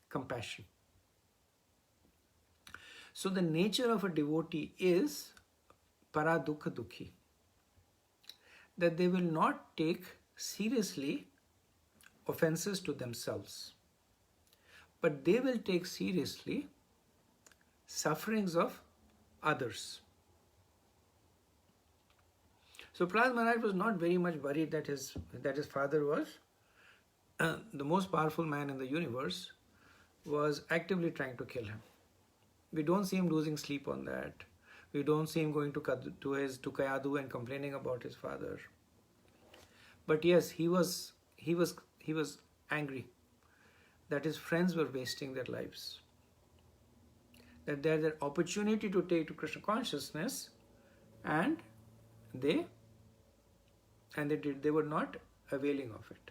compassion. So the nature of a devotee is paradukha dukhi. That they will not take seriously offenses to themselves, but they will take seriously sufferings of others. So Prahlad Maharaj was not very much worried that his father was the most powerful man in the universe, was actively trying to kill him. We don't see him losing sleep on that. We don't see him going to Kayadu and complaining about his father. But yes, he was angry that his friends were wasting their lives. That they had their opportunity to take to Krishna consciousness, and they were not availing of it.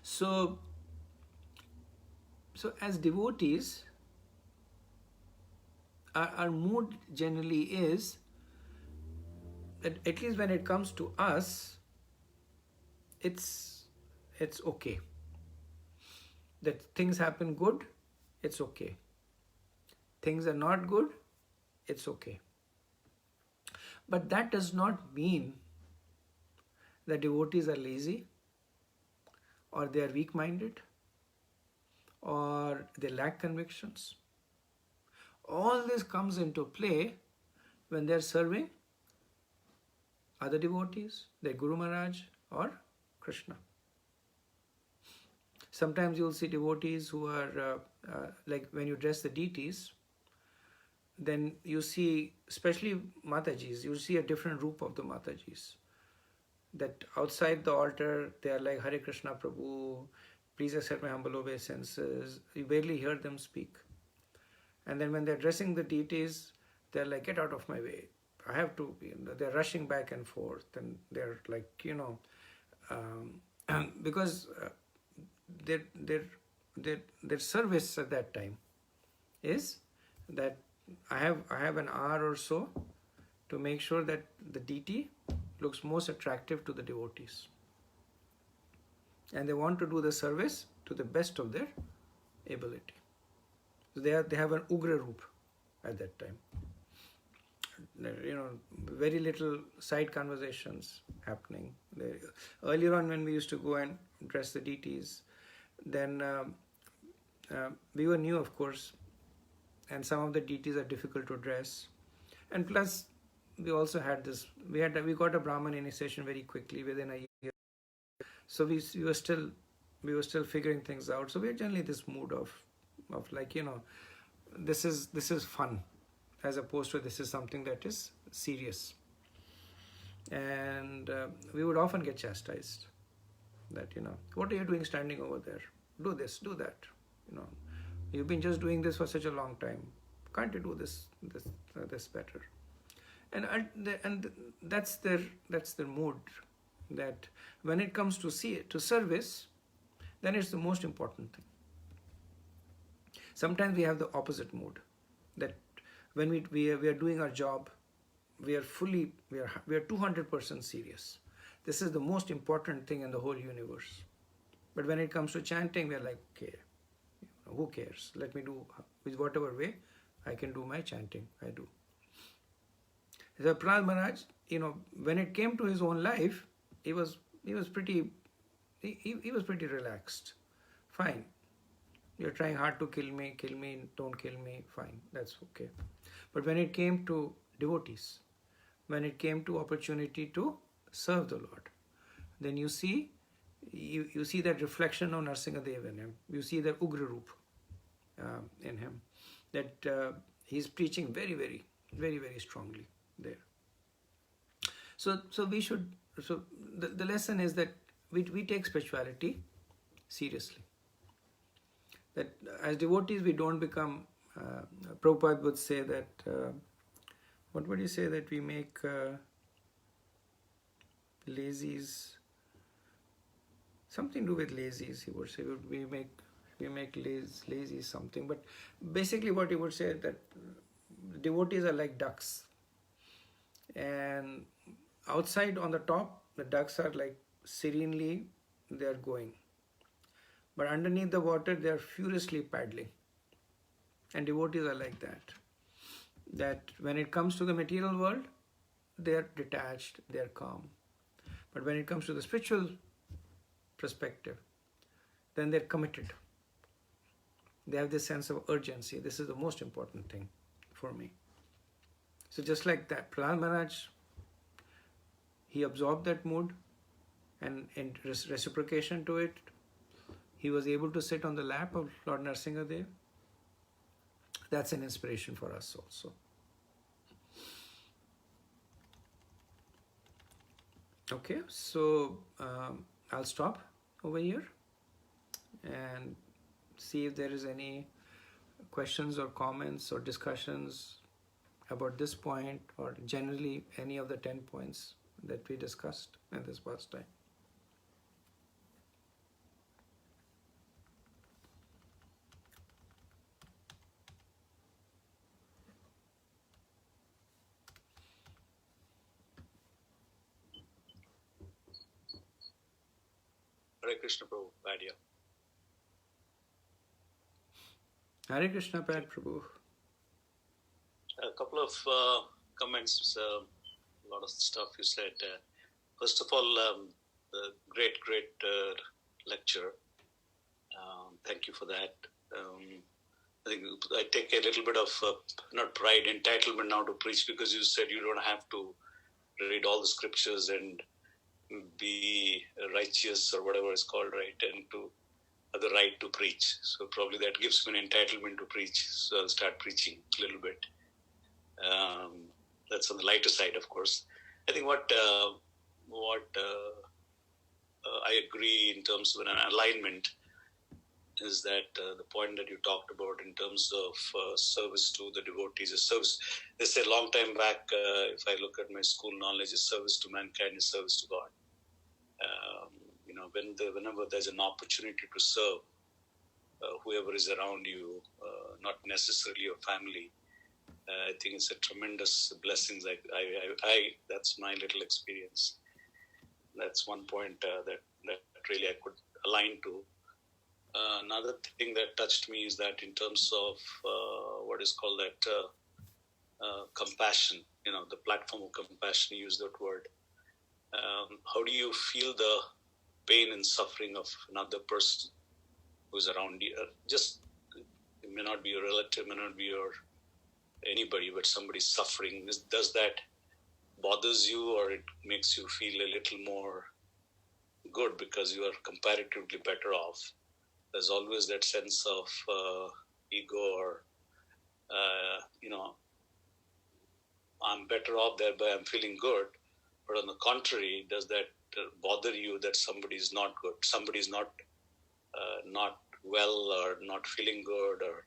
So as devotees, our mood generally is that, at least when it comes to us, it's okay. That things happen good, it's okay. Things are not good, it's okay. But that does not mean that devotees are lazy, or they are weak-minded, or they lack convictions. All this comes into play when they are serving other devotees, their Guru Maharaj or Krishna. Sometimes you'll see devotees who are, like when you dress the deities, then you see, especially Matajis, you see a different roop of the Matajis. That outside the altar, they are like, Hare Krishna Prabhu, please accept my humble obeisances. You barely hear them speak. And then when they're addressing the deities, they're like, get out of my way. I have to, they're rushing back and forth, and they're like, because their service at that time is that I have an hour or so to make sure that the deity looks most attractive to the devotees, and they want to do the service to the best of their ability. So they have an ugra roop at that time. Very little side conversations happening. Earlier on, when we used to go and address the deities, then we were new, of course, and some of the deities are difficult to address. And plus, we also had this. We got a Brahman initiation very quickly within a year. So we were still figuring things out. So we are generally this mood of like, this is fun, as opposed to this is something that is serious. And we would often get chastised that, what are you doing standing over there? Do this, do that. You've been just doing this for such a long time. Can't you do this better? And that's their mood. That when it comes to service, then it's the most important thing. Sometimes we have the opposite mood, that when we are doing our job, we are 200% serious. This is the most important thing in the whole universe. But when it comes to chanting, we are like, okay, who cares? Let me do with whatever way I can do my chanting. I do. So Prahlad Maharaj, when it came to his own life, he was pretty relaxed. Fine. You're trying hard to kill me, don't kill me, fine, that's okay. But when it came to devotees, when it came to opportunity to serve the Lord, then you see that reflection of Narasimhadev in him. You see that Ugra Roop in him, that he's preaching very, very, very, very strongly there. So the lesson is that we take spirituality seriously. That as devotees we don't become, Prabhupada would say that, what would you say, that we make lazies, something to do with lazies, he would say, we make lazy something. But basically what he would say is that devotees are like ducks, and outside on the top, the ducks are like serenely, they are going. But underneath the water, they are furiously paddling. And devotees are like that. That when it comes to the material world, they are detached, they are calm. But when it comes to the spiritual perspective, then they're committed. They have this sense of urgency. This is the most important thing for me. So just like that, Prahlad Maharaj, he absorbed that mood, and in reciprocation to it, he was able to sit on the lap of Lord Narasimhadev. That's an inspiration for us also. Okay, so I'll stop over here and see if there is any questions or comments or discussions about this point, or generally any of the 10 points that we discussed in this past time. Hare Krishna Prabhu, Vaidya. Hare Krishna Prabhu. A couple of comments, a lot of stuff you said. First of all, great lecture. Thank you for that. I think I take a little bit of, not pride, entitlement now to preach, because you said you don't have to read all the scriptures and be righteous or whatever it's called, right? And to have the right to preach. So probably that gives me an entitlement to preach. So I'll start preaching a little bit. That's on the lighter side, of course. I think what I agree in terms of an alignment is that the point that you talked about in terms of service to the devotees, is service. They said a long time back, if I look at my school knowledge, is service to mankind is service to God. Whenever there's an opportunity to serve whoever is around you, not necessarily your family, I think it's a tremendous blessing. That's my little experience. That's one point that really I could align to. Another thing that touched me is that in terms of what is called that compassion, the platform of compassion, you use that word. How do you feel the pain and suffering of another person who's around you? It may not be your relative, may not be your anybody, but somebody's suffering. Does that bothers you, or it makes you feel a little more good because you are comparatively better off? There's always that sense of ego or, I'm better off thereby I'm feeling good. But on the contrary, does that bother you that somebody's not good, somebody's not well or not feeling good, or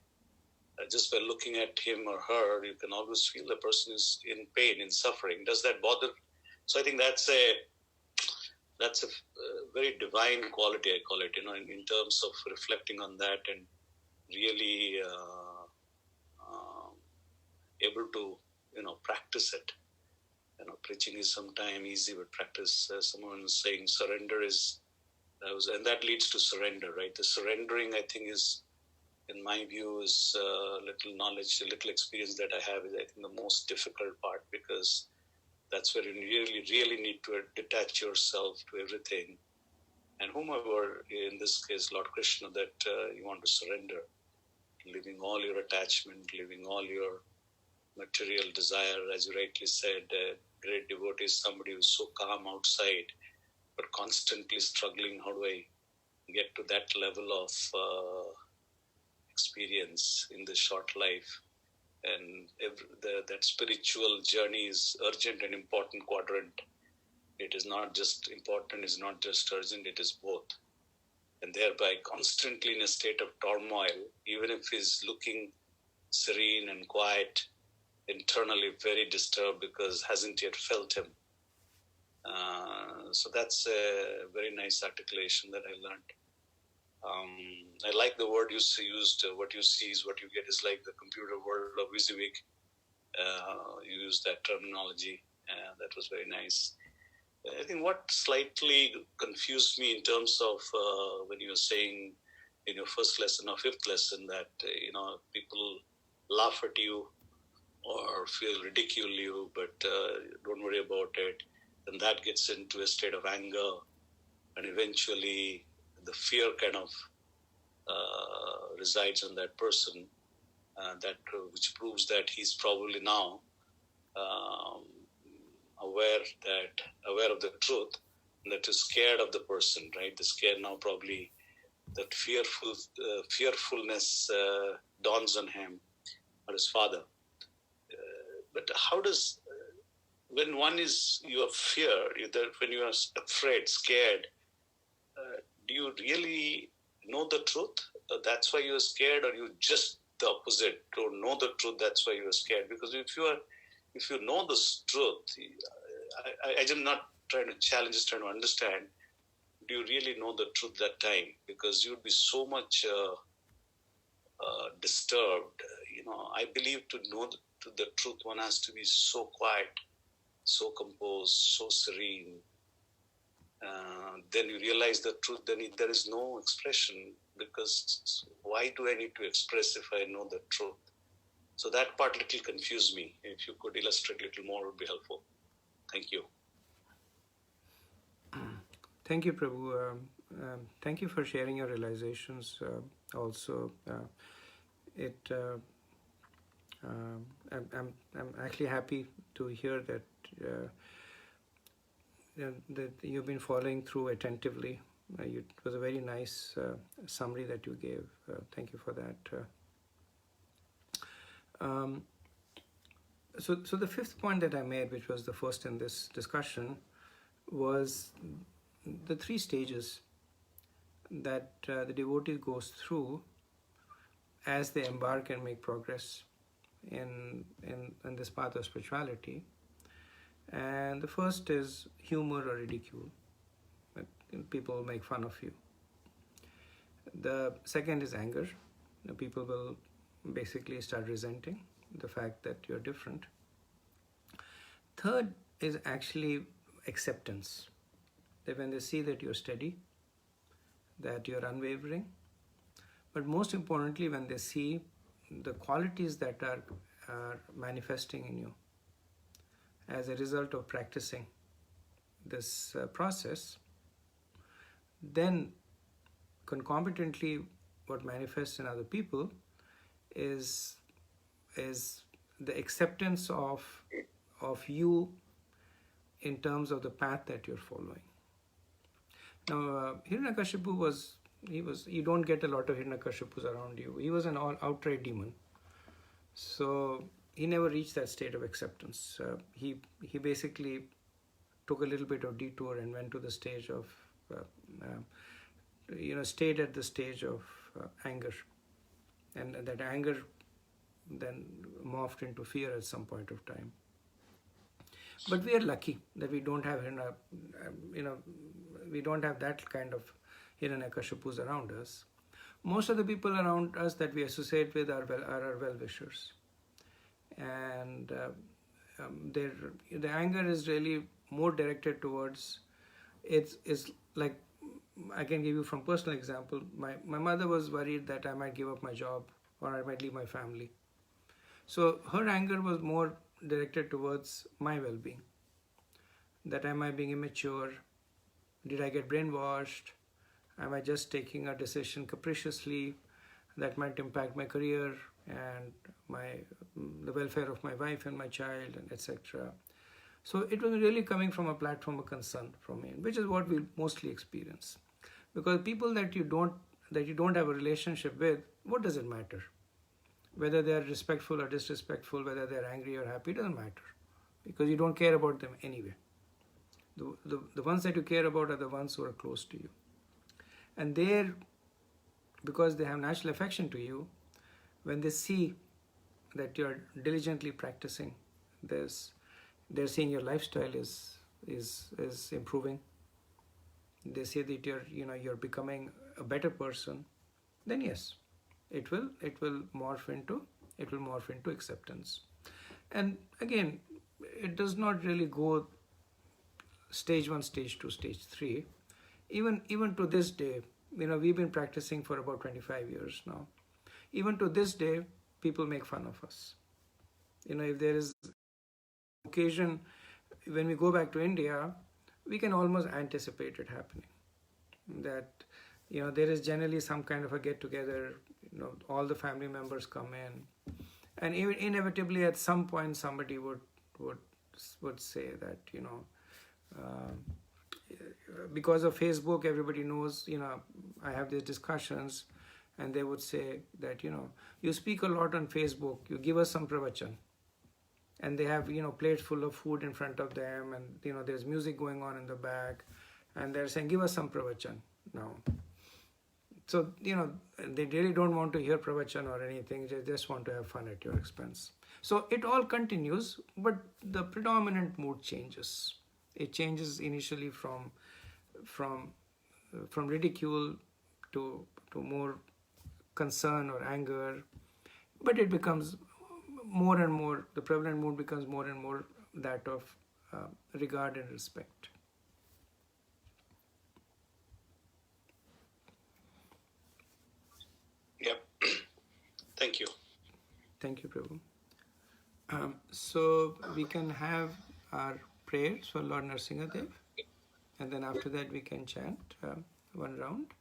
just by looking at him or her, you can always feel the person is in pain, in suffering. Does that bother? So I think that's a very divine quality, I call it, in terms of reflecting on that and really able to, practice it. Preaching is sometimes easy, but practice, someone was saying, surrender and that leads to surrender, right? The surrendering, I think, is, in my view, is little knowledge, a little experience that I have is, I think, the most difficult part, because that's where you really, really need to detach yourself to everything. And whomever, in this case, Lord Krishna, that you want to surrender, leaving all your attachment, leaving all your material desire, as you rightly said, great devotee is somebody who's so calm outside, but constantly struggling, how do I get to that level of experience in this short life? And that spiritual journey is urgent and important quadrant. It is not just important, it's not just urgent, it is both. And thereby constantly in a state of turmoil, even if he's looking serene and quiet, internally very disturbed because hasn't yet felt him. So that's a very nice articulation that I learned. I like the word you used, what you see is what you get, is like the computer world of WYSIWYG. You used that terminology, that was very nice. I think what slightly confused me in terms of when you were saying in your first lesson or fifth lesson that, people laugh at you or ridicule you, but don't worry about it. And that gets into a state of anger, and eventually the fear kind of resides in that person, which proves that he's probably now aware of the truth, and that is scared of the person, right? The scare now probably, that fearfulness dawns on him or his father. But how does, when you have fear, when you are afraid, scared, do you really know the truth? That's why you are scared, or you just the opposite, don't know the truth, that's why you are scared? Because if you know the truth, I'm not trying to challenge, just trying to understand, do you really know the truth that time? Because you'd be so much disturbed. I believe to know the truth, one has to be so quiet, so composed, so serene. Then you realize the truth, then there is no expression, because why do I need to express if I know the truth? So that part little confused me. If you could illustrate a little more, would be helpful. Thank you. Thank you, Prabhu. Thank you for sharing your realizations. Also, I'm actually happy to hear that that you've been following through attentively. It was a very nice summary that you gave. Thank you for that. So the fifth point that I made, which was the first in this discussion, was the three stages that the devotee goes through as they embark and make progress in this path of spirituality. And the first is humor or ridicule. People make fun of you. The second is anger. People will basically start resenting the fact that you're different. Third is actually acceptance. That when they see that you're steady, that you're unwavering, but most importantly, when they see the qualities that are manifesting in you as a result of practicing this process, then concomitantly what manifests in other people is the acceptance of you in terms of the path that you're following. Now, Hiranyakashipu you don't get a lot of Hiranyakashipus around you. He was an outright demon. So he never reached that state of acceptance. He basically took a little bit of detour and went to the stage of, stayed at the stage of anger. And that anger then morphed into fear at some point of time. But we are lucky that we don't have, we don't have that kind of Hiranyakashipus around us. Most of the people around us that we associate with are our well-wishers. And the anger is really more directed towards, it's like, I can give you from personal example. My mother was worried that I might give up my job or I might leave my family. So her anger was more directed towards my well-being. That am I being immature? Did I get brainwashed? Am I just taking a decision capriciously that might impact my career and the welfare of my wife and my child, and etc. So it was really coming from a platform of concern from me, which is what we mostly experience. Because people that you don't have a relationship with, what does it matter? Whether they are respectful or disrespectful, whether they are angry or happy, it doesn't matter. Because you don't care about them anyway. The ones that you care about are the ones who are close to you. And because they have natural affection to you, when they see that you are diligently practicing this, they're seeing your lifestyle is improving. They see that you're becoming a better person. Then yes, it will morph into acceptance. And again, it does not really go stage 1, stage 2, stage 3. Even to this day, we've been practicing for about 25 years now. Even to this day, people make fun of us. If there is occasion, when we go back to India, we can almost anticipate it happening. That, there is generally some kind of a get-together, all the family members come in. And inevitably at some point somebody would say that, because of Facebook, everybody knows, I have these discussions, and they would say that, you speak a lot on Facebook, you give us some pravachan. And they have, plates full of food in front of them, and, there's music going on in the back, and they're saying, give us some pravachan now. So, they really don't want to hear pravachan or anything, they just want to have fun at your expense. So it all continues, but the predominant mood changes. It changes initially from ridicule to more concern or anger, but it becomes more and more, the prevalent mood becomes more and more that of regard and respect. Yep. Thank you. Thank you, Prabhu. So we can have our prayers for Lord Nrsingadev, and then after that we can chant one round.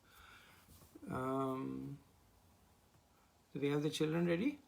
Do we have the children ready?